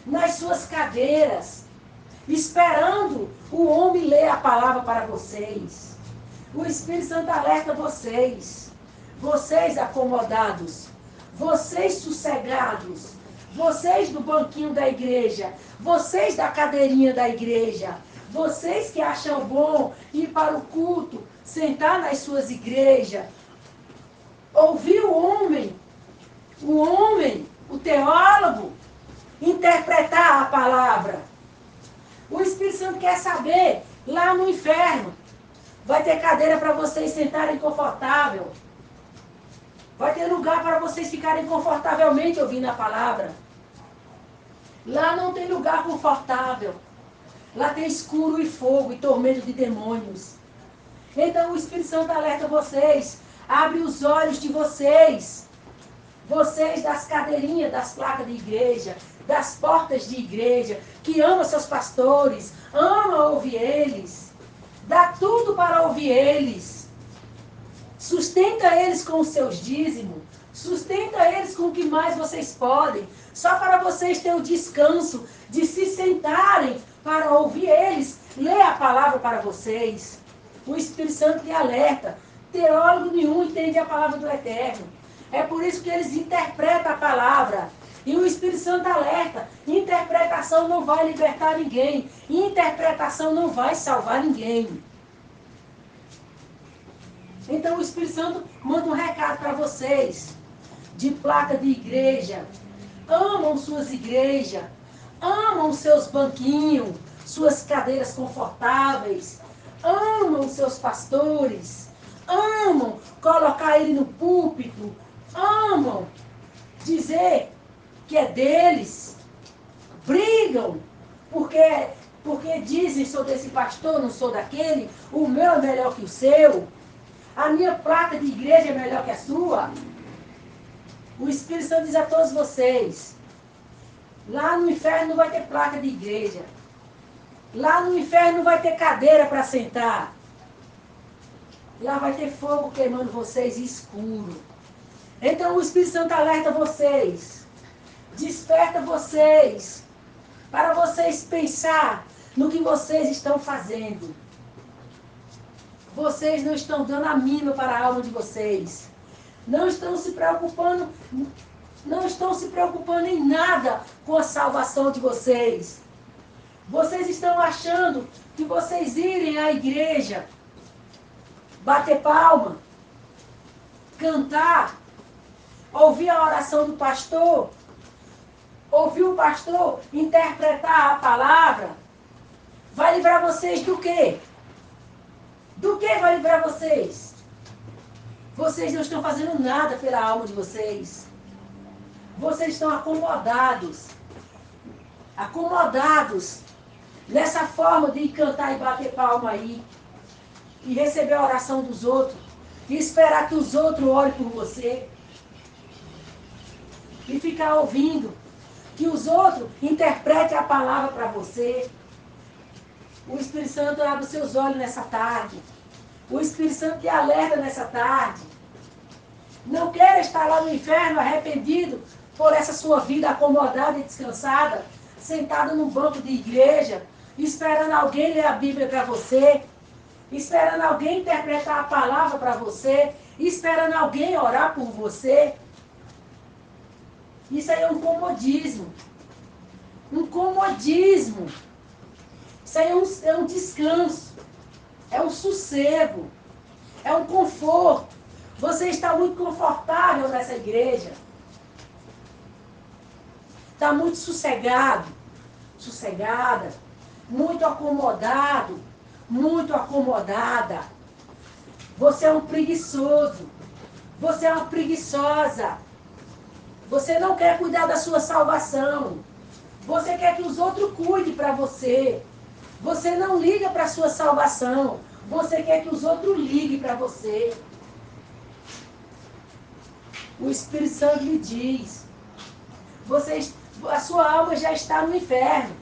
nas suas cadeiras, esperando o homem ler a palavra para vocês. O Espírito Santo alerta vocês acomodados, vocês sossegados, vocês do banquinho da igreja, vocês da cadeirinha da igreja, vocês que acham bom ir para o culto, sentar nas suas igrejas, ouvir o homem, o teólogo, interpretar a palavra. O Espírito Santo quer saber, lá no inferno, vai ter cadeira para vocês sentarem confortável. Vai ter lugar para vocês ficarem confortavelmente ouvindo a palavra. Lá não tem lugar confortável. Lá tem escuro e fogo e tormento de demônios. Então o Espírito Santo alerta vocês. Abre os olhos de vocês. Vocês das cadeirinhas, das placas de igreja, das portas de igreja, que amam seus pastores, amam ouvir eles. Dá tudo para ouvir eles. Sustenta eles com os seus dízimos. Sustenta eles com o que mais vocês podem. Só para vocês terem o descanso de se sentarem para ouvir eles. Ler a palavra para vocês. O Espírito Santo lhe alerta. Teólogo nenhum entende a palavra do Eterno. É por isso que eles interpretam a palavra. E o Espírito Santo alerta. Interpretação não vai libertar ninguém. Interpretação não vai salvar ninguém. Então o Espírito Santo manda um recado para vocês. De placa de igreja. Amam suas igrejas. Amam seus banquinhos. Suas cadeiras confortáveis. Amam seus pastores. Amam colocar ele no púlpito. Amam dizer que é deles. Brigam. Porque dizem, sou desse pastor, não sou daquele. O meu é melhor que o seu. A minha placa de igreja é melhor que a sua. O Espírito Santo diz a todos vocês. Lá no inferno não vai ter placa de igreja. Lá no inferno não vai ter cadeira para sentar. Lá vai ter fogo queimando vocês escuro. Então o Espírito Santo alerta vocês. Desperta vocês. Para vocês pensar no que vocês estão fazendo. vocês não estão dando a mínima para a alma de vocês. Não estão se preocupando em nada com a salvação de vocês. Vocês estão achando que vocês irem à igreja, bater palma, cantar, ouvir a oração do pastor, ouvir o pastor interpretar a palavra, vai livrar vocês do quê? Do que vai livrar vocês? Vocês não estão fazendo nada pela alma de vocês. Vocês estão acomodados nessa forma de cantar e bater palma aí, e receber a oração dos outros, e esperar que os outros orem por você, e ficar ouvindo que os outros interpretem a palavra para você. O Espírito Santo abre os seus olhos nessa tarde. O Espírito Santo te alerta nessa tarde. Não queira estar lá no inferno arrependido por essa sua vida acomodada e descansada, sentado num banco de igreja, esperando alguém ler a Bíblia para você, esperando alguém interpretar a palavra para você, esperando alguém orar por você. Isso aí é um comodismo. Um comodismo. Isso aí é um descanso. É um sossego. É um conforto. Você está muito confortável nessa igreja. Está muito sossegado. Sossegada. Muito acomodado. Muito acomodada. Você é um preguiçoso. Você é uma preguiçosa. Você não quer cuidar da sua salvação. Você quer que os outros cuidem para você. Você não liga para a sua salvação. Você quer que os outros liguem para você. O Espírito Santo lhe diz. A sua alma já está no inferno.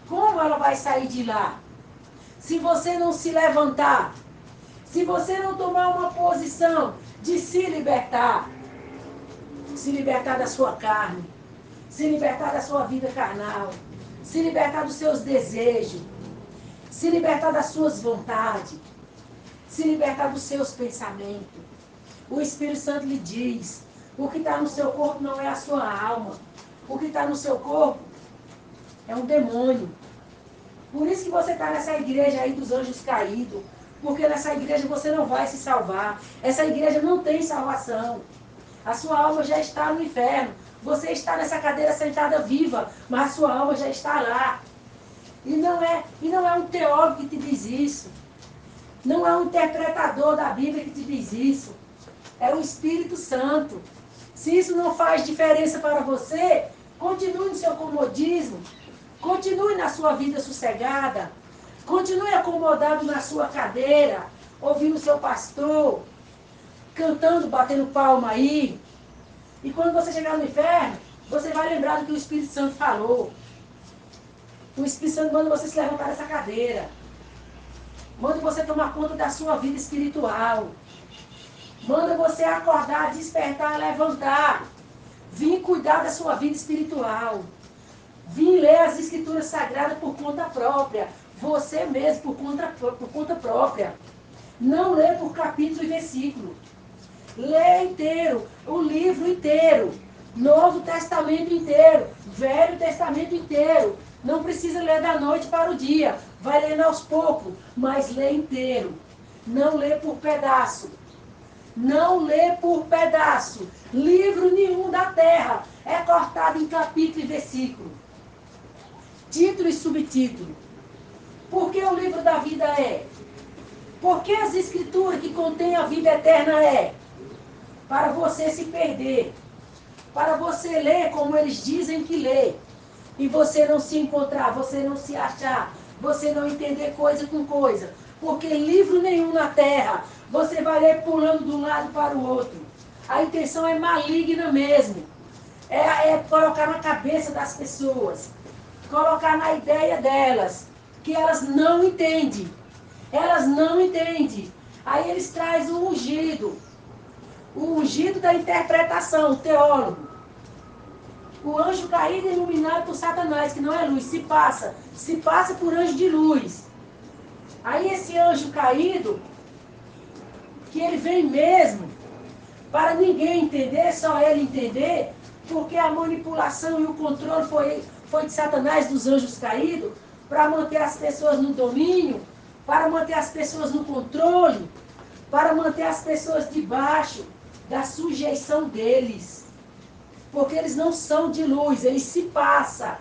Como ela vai sair de lá? Se você não se levantar. Se você não tomar uma posição de se libertar da sua carne, se libertar da sua vida carnal, se libertar dos seus desejos, se libertar das suas vontades, se libertar dos seus pensamentos. O Espírito Santo lhe diz, o que está no seu corpo não é a sua alma, o que está no seu corpo é um demônio. Por isso que você está nessa igreja aí dos anjos caídos, porque nessa igreja você não vai se salvar. Essa igreja não tem salvação. A sua alma já está no inferno. Você está nessa cadeira sentada viva, mas a sua alma já está lá. E não é um teólogo que te diz isso. Não é um interpretador da Bíblia que te diz isso. É o Espírito Santo. Se isso não faz diferença para você, continue no seu comodismo. Continue na sua vida sossegada. Continue acomodado na sua cadeira, ouvindo o seu pastor, cantando, batendo palma aí. E quando você chegar no inferno, você vai lembrar do que o Espírito Santo falou. O Espírito Santo manda você se levantar dessa cadeira. Manda você tomar conta da sua vida espiritual. Manda você acordar, despertar, levantar. Vim cuidar da sua vida espiritual. Vim ler as Escrituras Sagradas por conta própria. Você mesmo, por conta própria. Não lê por capítulo e versículo. Lê inteiro, o livro inteiro. Novo Testamento inteiro. Velho Testamento inteiro. Não precisa ler da noite para o dia. Vai lendo aos poucos, mas lê inteiro. Não lê por pedaço. Não lê por pedaço. Livro nenhum da terra é cortado em capítulo e versículo. Título e subtítulo. Por que o livro da vida é? Por que as escrituras que contêm a vida eterna é? Para você se perder. Para você ler como eles dizem que lê. E você não se encontrar, você não se achar, você não entender coisa com coisa. Porque livro nenhum na terra você vai ler pulando de um lado para o outro. A intenção é maligna mesmo. É colocar na cabeça das pessoas. Colocar na ideia delas. Que elas não entendem. Elas não entendem. Aí eles trazem o ungido. O ungido da interpretação, o teólogo. O anjo caído é iluminado por Satanás, que não é luz, se passa por anjo de luz. Aí esse anjo caído, que ele vem mesmo, para ninguém entender, só ele entender, porque a manipulação e o controle foi de Satanás, dos anjos caídos, para manter as pessoas no domínio, para manter as pessoas no controle, para manter as pessoas debaixo da sujeição deles. Porque eles não são de luz, eles se passam.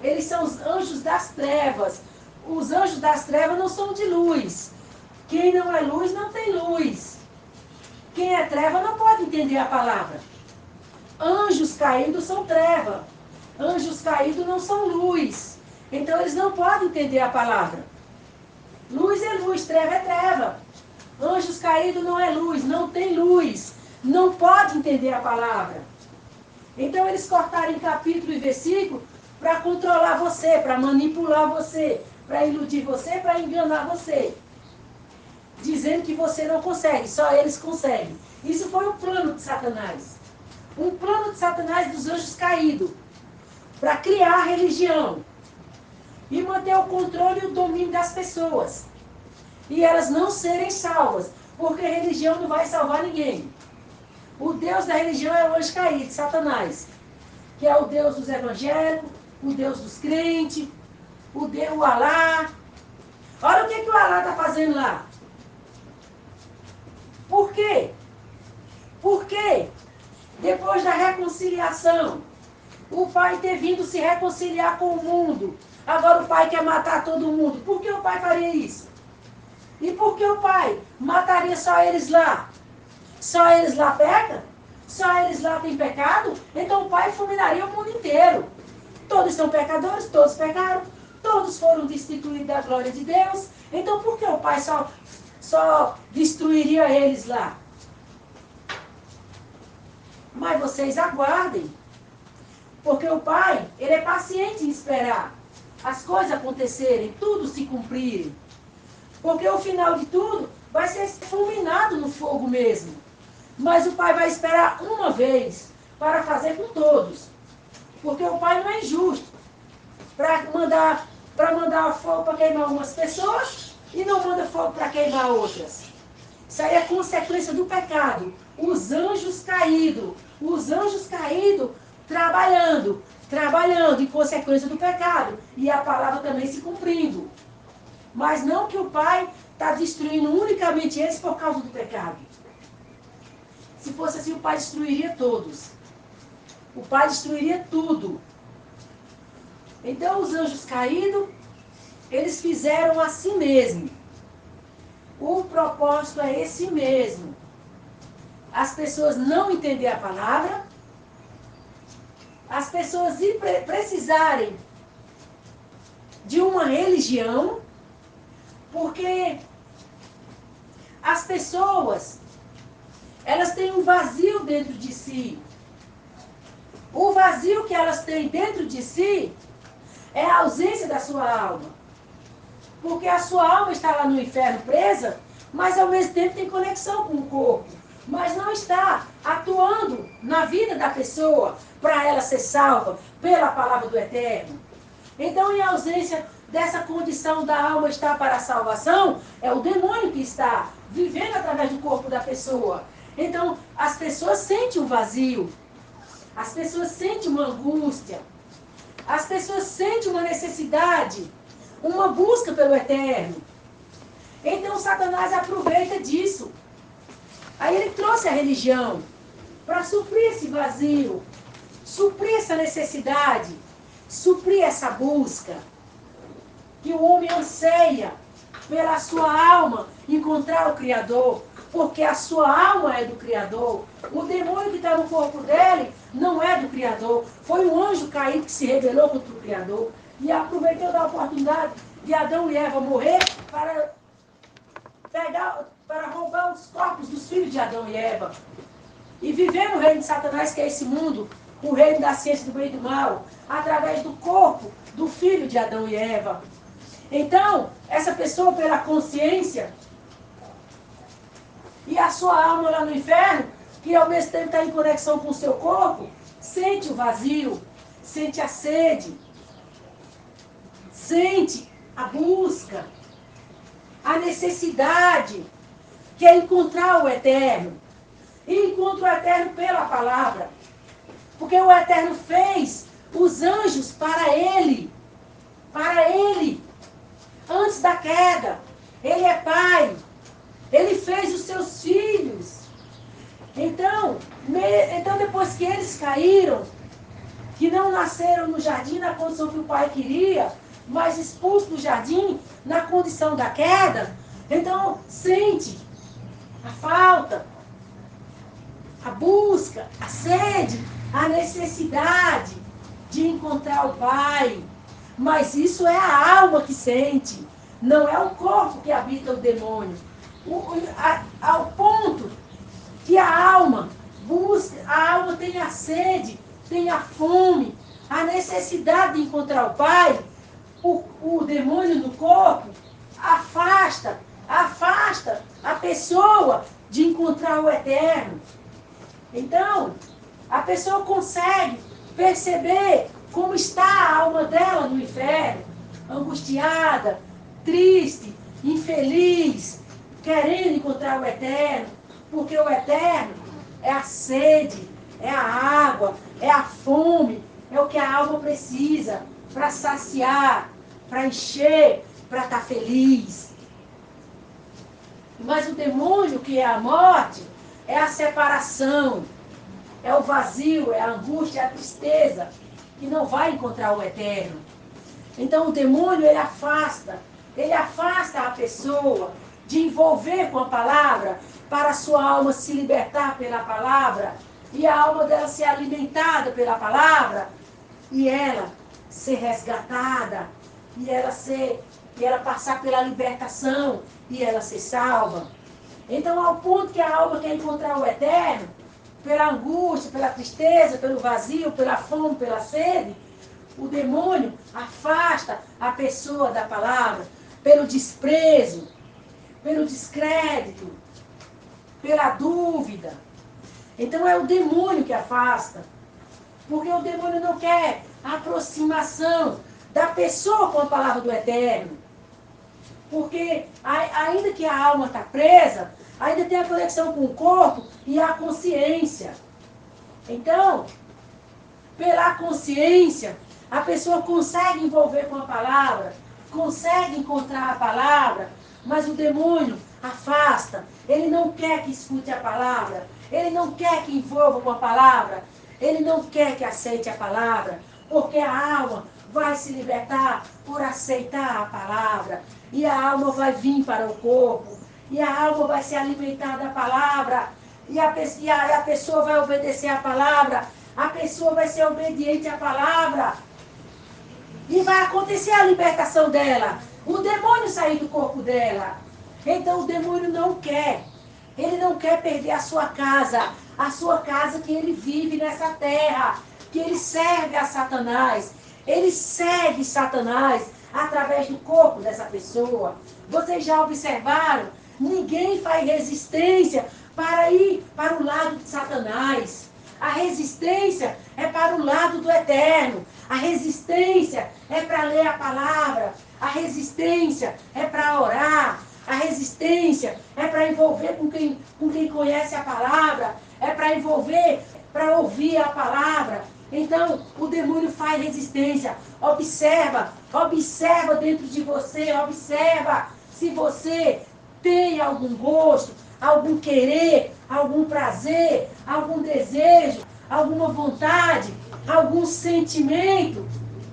Eles são os anjos das trevas. Os anjos das trevas não são de luz. Quem não é luz não tem luz. Quem é treva não pode entender a palavra. Anjos caídos são treva. Anjos caídos não são luz. Então eles não podem entender a palavra. Luz é luz, treva é treva. Anjos caídos não é luz, não tem luz. Não pode entender a palavra. Então eles cortaram em capítulo e versículo para controlar você, para manipular você, para iludir você, para enganar você. Dizendo que você não consegue, só eles conseguem. Isso foi um plano de Satanás. Um plano de Satanás dos anjos caídos. Para criar a religião. E manter o controle e o domínio das pessoas. E elas não serem salvas. Porque a religião não vai salvar ninguém. O Deus da religião é o anjo caído, Satanás. Que é o Deus dos evangélicos, o Deus dos crentes, o Alá. Olha o que o Alá está fazendo lá. Por quê? Porque depois da reconciliação, o Pai ter vindo se reconciliar com o mundo, agora o Pai quer matar todo mundo. Por que o Pai faria isso? E por que o Pai mataria só eles lá? Só eles lá pecam? Só eles lá têm pecado? Então o Pai fulminaria o mundo inteiro. Todos são pecadores, todos pecaram, todos foram destituídos da glória de Deus. Então por que o Pai só destruiria eles lá? Mas vocês aguardem. Porque o Pai, ele é paciente em esperar as coisas acontecerem, tudo se cumprirem. Porque o final de tudo vai ser fulminado no fogo mesmo. Mas o Pai vai esperar uma vez para fazer com todos. Porque o Pai não é injusto para mandar fogo para queimar umas pessoas e não manda fogo para queimar outras. Isso aí é consequência do pecado. Os anjos caídos trabalhando em consequência do pecado. E a palavra também se cumprindo. Mas não que o Pai está destruindo unicamente eles por causa do pecado. Se fosse assim, o Pai destruiria todos. O Pai destruiria tudo. Então, os anjos caídos, eles fizeram assim mesmo. O propósito é esse mesmo. As pessoas não entenderem a palavra, as pessoas precisarem de uma religião, porque as pessoas, elas têm um vazio dentro de si. O vazio que elas têm dentro de si é a ausência da sua alma. Porque a sua alma está lá no inferno presa, mas ao mesmo tempo tem conexão com o corpo. Mas não está atuando na vida da pessoa para ela ser salva pela palavra do Eterno. Então, em ausência dessa condição da alma estar para a salvação, é o demônio que está vivendo através do corpo da pessoa. Então, as pessoas sentem um vazio. As pessoas sentem uma angústia. As pessoas sentem uma necessidade, uma busca pelo Eterno. Então, Satanás aproveita disso. Aí ele trouxe a religião para suprir esse vazio, suprir essa necessidade, suprir essa busca. Que o homem anseia pela sua alma encontrar o Criador, porque a sua alma é do Criador. O demônio que está no corpo dele não é do Criador. Foi um anjo caído que se rebelou contra o Criador e aproveitou da oportunidade de Adão e Eva morrer para roubar os corpos dos filhos de Adão e Eva. E viver no reino de Satanás, que é esse mundo, o reino da ciência do bem e do mal, através do corpo do filho de Adão e Eva. Então, essa pessoa, pela consciência e a sua alma lá no inferno, que ao mesmo tempo está em conexão com o seu corpo, sente o vazio, sente a sede, sente a busca, a necessidade, que é encontrar o Eterno. E encontra o Eterno pela palavra. Porque o Eterno fez os anjos para ele. Para ele. Antes da queda. Ele é pai. Ele fez os seus filhos. Então depois que eles caíram, que não nasceram no jardim na condição que o pai queria, mas expulsos do jardim na condição da queda, então sente a falta, a busca, a sede, a necessidade de encontrar o Pai. Mas isso é a alma que sente, não é o corpo que habita o demônio. Ao ponto que a alma busca, a alma tem a sede, tem a fome, a necessidade de encontrar o Pai, o demônio no corpo afasta a pessoa de encontrar o Eterno. Então, a pessoa consegue perceber como está a alma dela no inferno, angustiada, triste, infeliz, querendo encontrar o Eterno, porque o Eterno é a sede, é a água, é a fome, é o que a alma precisa para saciar, para encher, para estar feliz. Mas o demônio, que é a morte, é a separação, é o vazio, é a angústia, é a tristeza, que não vai encontrar o Eterno. Então o demônio, ele afasta a pessoa de envolver com a palavra, para a sua alma se libertar pela palavra, e a alma dela ser alimentada pela palavra, e ela ser resgatada, e ela passar pela libertação, e ela ser salva. Então, ao ponto que a alma quer encontrar o Eterno, pela angústia, pela tristeza, pelo vazio, pela fome, pela sede, o demônio afasta a pessoa da palavra, pelo desprezo, pelo descrédito, pela dúvida. Então é o demônio que afasta. Porque o demônio não quer a aproximação da pessoa com a palavra do Eterno. Porque ainda que a alma está presa, ainda tem a conexão com o corpo e a consciência. Então, pela consciência, a pessoa consegue envolver com a palavra, consegue encontrar a palavra, mas o demônio afasta. Ele não quer que escute a palavra, ele não quer que envolva com a palavra, ele não quer que aceite a palavra, porque a alma vai se libertar por aceitar a palavra, e a alma vai vir para o corpo, e a alma vai se alimentar da palavra, e a pessoa vai obedecer a palavra, a pessoa vai ser obediente à palavra, e vai acontecer a libertação dela, o demônio sair do corpo dela. Então o demônio não quer, ele não quer perder a sua casa que ele vive nessa terra, que ele serve a Satanás, ele segue Satanás através do corpo dessa pessoa. Vocês já observaram? Ninguém faz resistência para ir para o lado de Satanás. A resistência é para o lado do Eterno. A resistência é para ler a palavra. A resistência é para orar. A resistência é para envolver com quem conhece a palavra. É para envolver, para ouvir a palavra. Então, o demônio faz resistência. Observa dentro de você. Observa se você tem algum gosto, algum querer, algum prazer, algum desejo, alguma vontade, algum sentimento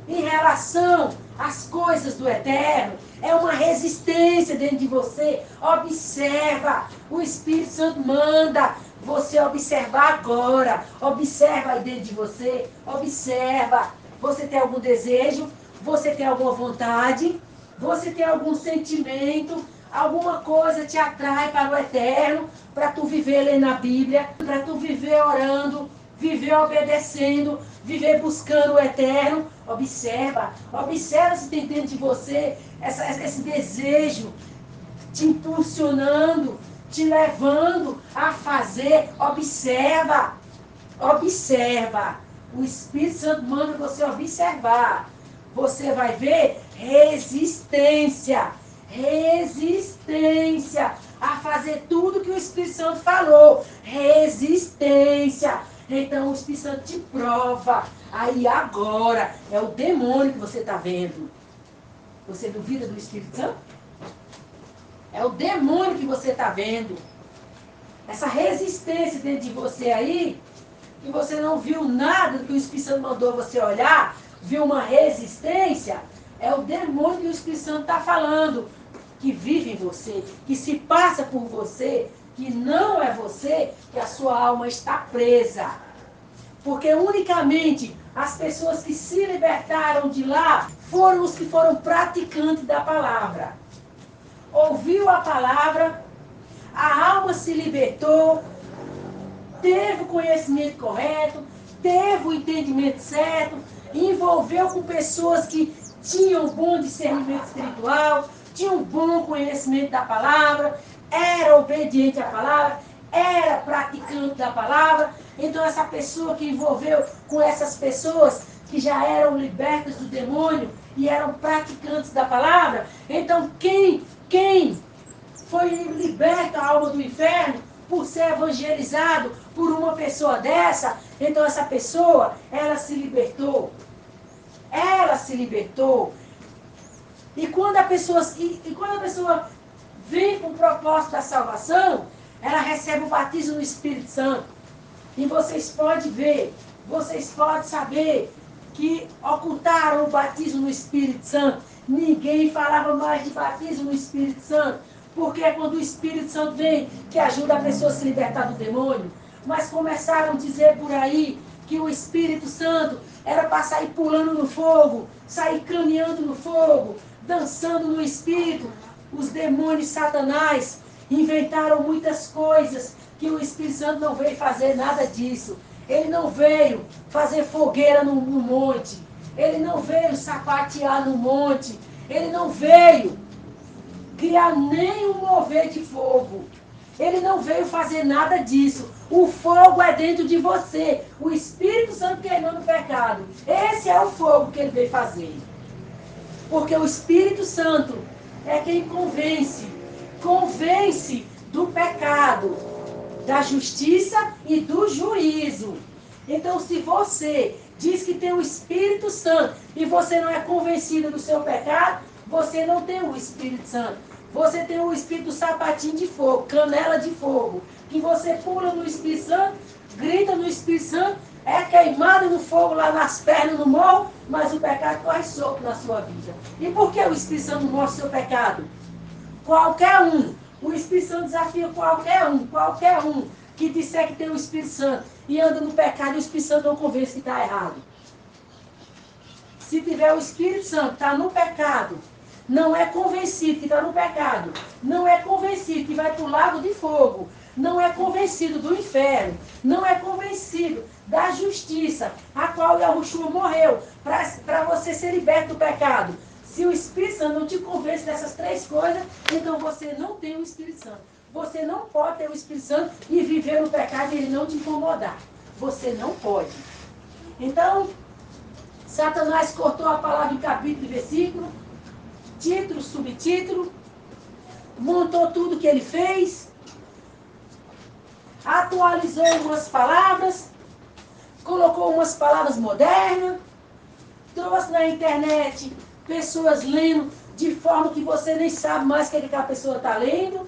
em relação às coisas do Eterno. É uma resistência dentro de você. Observa. O Espírito Santo manda você observar agora. Observa aí dentro de você. Observa. Você tem algum desejo? Você tem alguma vontade? Você tem algum sentimento? Alguma coisa te atrai para o Eterno, para tu viver lendo a Bíblia, para tu viver orando, viver obedecendo, viver buscando o Eterno. Observa se tem dentro de você esse desejo te impulsionando, te levando a fazer. Observa. O Espírito Santo manda você observar. Você vai ver resistência. Resistência a fazer tudo que o Espírito Santo falou. Resistência. Então o Espírito Santo te prova. Aí agora é o demônio que você está vendo. Você duvida do Espírito Santo? É o demônio que você está vendo. Essa resistência dentro de você aí, que você não viu nada do que o Espírito Santo mandou você olhar, viu uma resistência, é o demônio que o Espírito Santo está falando, que vive em você, que se passa por você, que não é você, que a sua alma está presa. Porque unicamente as pessoas que se libertaram de lá foram os que foram praticantes da palavra. Ouviu a palavra, a alma se libertou, teve o conhecimento correto, teve o entendimento certo, envolveu com pessoas que tinham bom discernimento espiritual, tinham bom conhecimento da palavra, era obediente à palavra, era praticante da palavra. Então essa pessoa que envolveu com essas pessoas que já eram libertas do demônio e eram praticantes da palavra, então quem foi liberta a alma do inferno por ser evangelizado por uma pessoa dessa, então essa pessoa, ela se libertou. Ela se libertou. E quando a pessoa vem com o propósito da salvação, ela recebe o batismo no Espírito Santo. E vocês podem ver, vocês podem saber que ocultaram o batismo no Espírito Santo. Ninguém falava mais de batismo no Espírito Santo. Porque é quando o Espírito Santo vem que ajuda a pessoa a se libertar do demônio. Mas começaram a dizer por aí que o Espírito Santo era para sair pulando no fogo, sair caminhando no fogo, dançando no Espírito. Os demônios Satanás inventaram muitas coisas que o Espírito Santo não veio fazer nada disso. Ele não veio fazer fogueira no monte. Ele não veio sapatear no monte. Ele não veio criar nem um mover de fogo. Ele não veio fazer nada disso. O fogo é dentro de você. O Espírito Santo queimando o pecado. Esse é o fogo que ele veio fazer. Porque o Espírito Santo é quem convence. Convence do pecado, da justiça e do juízo. Então, se você diz que tem o Espírito Santo e você não é convencido do seu pecado, você não tem o Espírito Santo. Você tem o Espírito do sapatinho de fogo, canela de fogo, que você pula no Espírito Santo, grita no Espírito Santo, é queimado no fogo lá nas pernas, no morro, mas o pecado corre solto na sua vida. E por que o Espírito Santo não mostra o seu pecado? Qualquer um. O Espírito Santo desafia qualquer um que disser que tem o Espírito Santo e anda no pecado e o Espírito Santo não convence que está errado. Se tiver o Espírito Santo, está no pecado, não é convencido que está no pecado, não é convencido que vai para o lago de fogo, não é convencido do inferno, não é convencido da justiça, a qual Yahushua morreu, para você ser liberto do pecado. Se o Espírito Santo não te convence dessas três coisas, então você não tem o Espírito Santo. Você não pode ter o Espírito Santo e viver no pecado e ele não te incomodar. Você não pode. Então, Satanás cortou a palavra em capítulo e versículo, título, subtítulo, montou tudo que ele fez, atualizou umas palavras, colocou umas palavras modernas, trouxe na internet pessoas lendo de forma que você nem sabe mais o que a pessoa está lendo.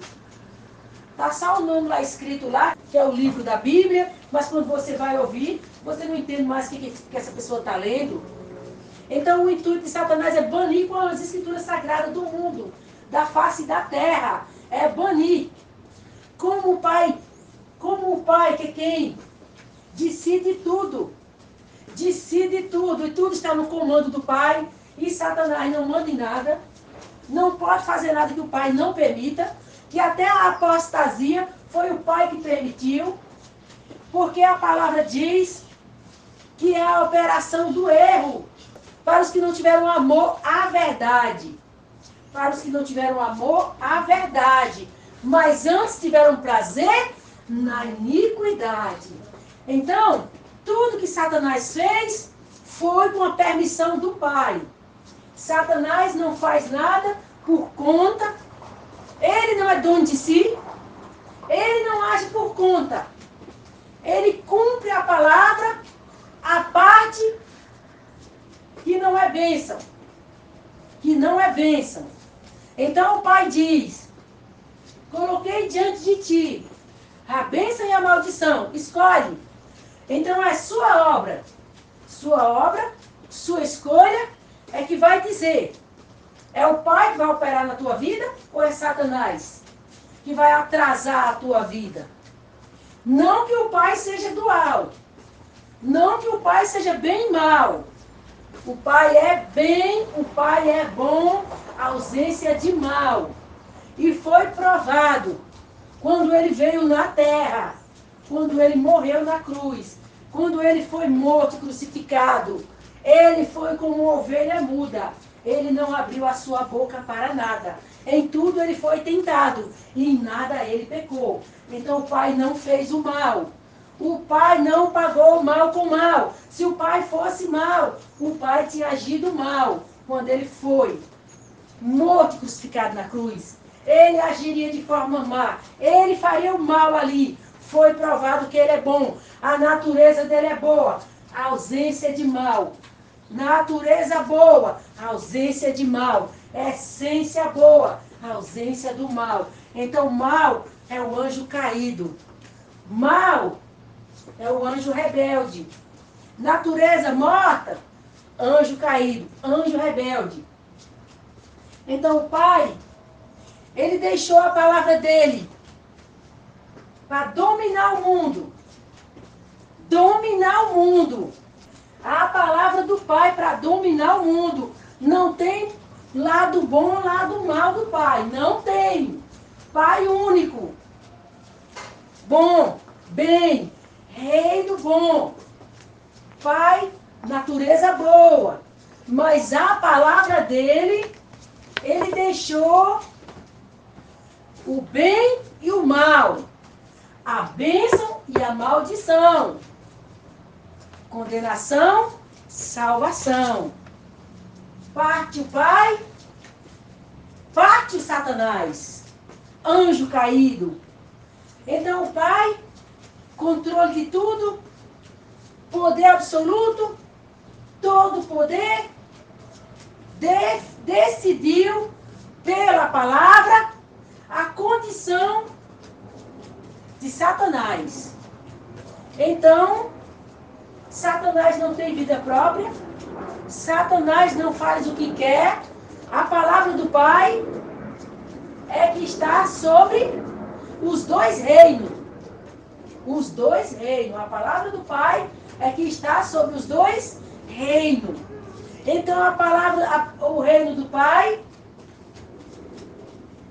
Está só o nome lá escrito lá, que é o livro da Bíblia, mas quando você vai ouvir, você não entende mais o que essa pessoa está lendo. Então o intuito de Satanás é banir com as escrituras sagradas do mundo, da face da terra. É banir. Como o Pai, que quem decide tudo. Decide tudo, e tudo está no comando do Pai, e Satanás não manda em nada, não pode fazer nada que o Pai não permita, que até a apostasia foi o Pai que permitiu, porque a palavra diz que é a operação do erro, para os que não tiveram amor à verdade. Para os que não tiveram amor à verdade, mas antes tiveram prazer na iniquidade. Então, Tudo que Satanás fez foi com a permissão do Pai. Satanás não faz nada por conta. Ele não é dono de si. Ele não age por conta. Ele cumpre a palavra, a parte que não é bênção. Que não é bênção. Então o Pai diz: coloquei diante de ti a bênção e a maldição. Escolhe. Então é sua obra. Sua obra, sua escolha é que vai dizer: é o Pai que vai operar na tua vida ou é Satanás que vai atrasar a tua vida? Não que o Pai seja dual. Não que o Pai seja bem e mal. O Pai é bem, o Pai é bom, ausência de mal. E foi provado quando ele veio na terra, quando ele morreu na cruz, quando ele foi morto, crucificado. Ele foi como uma ovelha muda. Ele não abriu a sua boca para nada. Em tudo ele foi tentado e em nada ele pecou. Então o Pai não fez o mal. O Pai não pagou o mal com mal. Se o Pai fosse mal, o Pai tinha agido mal quando ele foi morto, crucificado na cruz. Ele agiria de forma má. Ele faria o mal ali. Foi provado que ele é bom. A natureza dele é boa. A ausência de mal. Natureza boa, ausência de mal. Essência boa, ausência do mal. Então, mal é o anjo caído. Mal é o anjo rebelde. Natureza morta, anjo caído, anjo rebelde. Então, o Pai, ele deixou a palavra dele para dominar o mundo. Dominar o mundo. A palavra do Pai para dominar o mundo. Não tem lado bom, lado mal do Pai. Não tem. Pai único. Bom, bem, rei do bom. Pai, natureza boa. Mas a palavra dele, ele deixou o bem e o mal. A bênção e a maldição. Condenação, salvação. Parte o Pai, parte o Satanás. Anjo caído. Então o Pai, controle de tudo, poder absoluto, todo poder, decidiu pela palavra a condição de Satanás. Então, Satanás não tem vida própria. Satanás não faz o que quer. A palavra do Pai é que está sobre os dois reinos. Os dois reinos. A palavra do Pai é que está sobre os dois reinos. Então a palavra, o reino do Pai,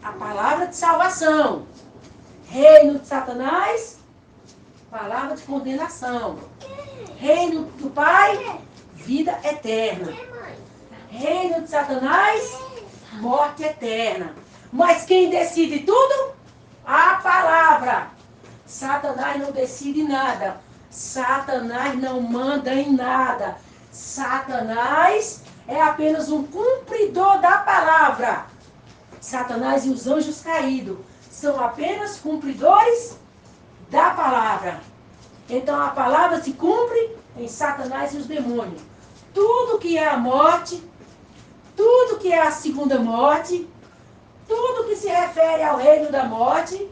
a palavra de salvação. Reino de Satanás, palavra de condenação. Reino do Pai, vida eterna. Reino de Satanás, morte eterna. Mas quem decide tudo? A palavra. Satanás não decide nada. Satanás não manda em nada. Satanás é apenas um cumpridor da palavra. Satanás e os anjos caídos são apenas cumpridores da palavra. Então a palavra se cumpre em Satanás e os demônios. Tudo que é a morte, tudo que é a segunda morte, tudo que se refere ao reino da morte,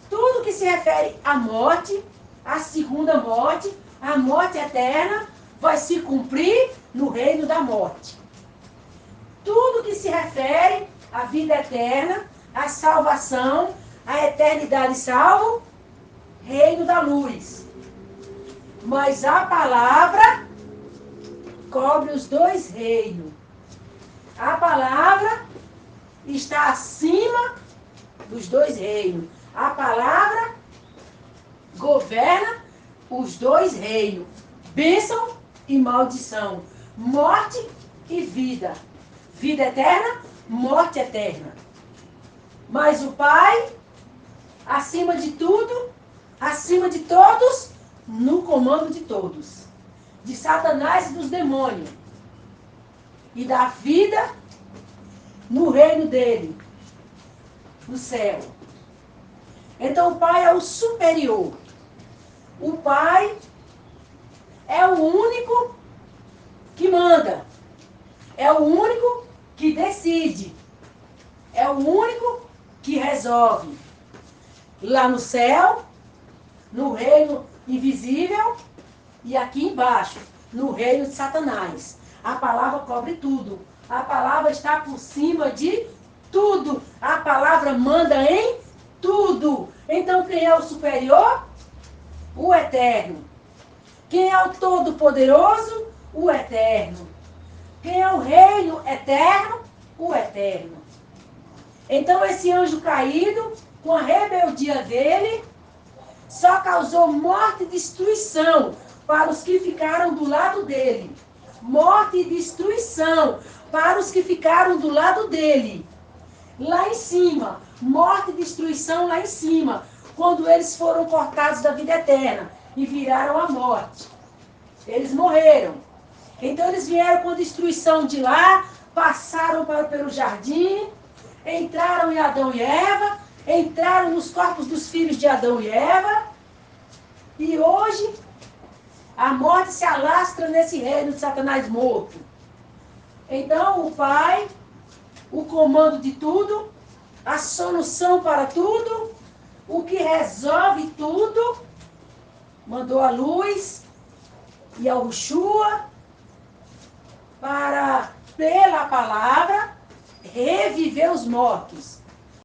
tudo que se refere à morte, à segunda morte, à morte eterna, vai se cumprir no reino da morte. Tudo que se refere à vida eterna, à salvação, à eternidade salvo, reino da luz. Mas a palavra cobre os dois reinos. A palavra está acima dos dois reinos. A palavra governa os dois reinos. Bênção e maldição. Morte e vida. Vida eterna, morte eterna. Mas o Pai, acima de tudo, acima de todos, no comando de todos, de Satanás e dos demônios, e da vida no reino dele, no céu. Então o Pai é o superior. O Pai é o único que manda. É o único que decide. É o único que resolve. Lá no céu, no reino invisível e aqui embaixo, no reino de Satanás. A palavra cobre tudo. A palavra está por cima de tudo. A palavra manda em tudo. Então quem é o superior? O eterno. Quem é o todo-poderoso? O eterno. Quem é o reino eterno? O eterno. Então esse anjo caído, com a rebeldia dele, só causou morte e destruição para os que ficaram do lado dele. Morte e destruição para os que ficaram do lado dele. Lá em cima, morte e destruição lá em cima, quando eles foram cortados da vida eterna e viraram a morte. Eles morreram. Então eles vieram com destruição de lá, passaram pelo jardim, entraram em Adão e Eva, entraram nos corpos dos filhos de Adão e Eva, e hoje a morte se alastra nesse reino de Satanás morto. Então o Pai, o comando de tudo, a solução para tudo, o que resolve tudo, mandou a luz e a Ushua para, pela palavra, reviver os mortos.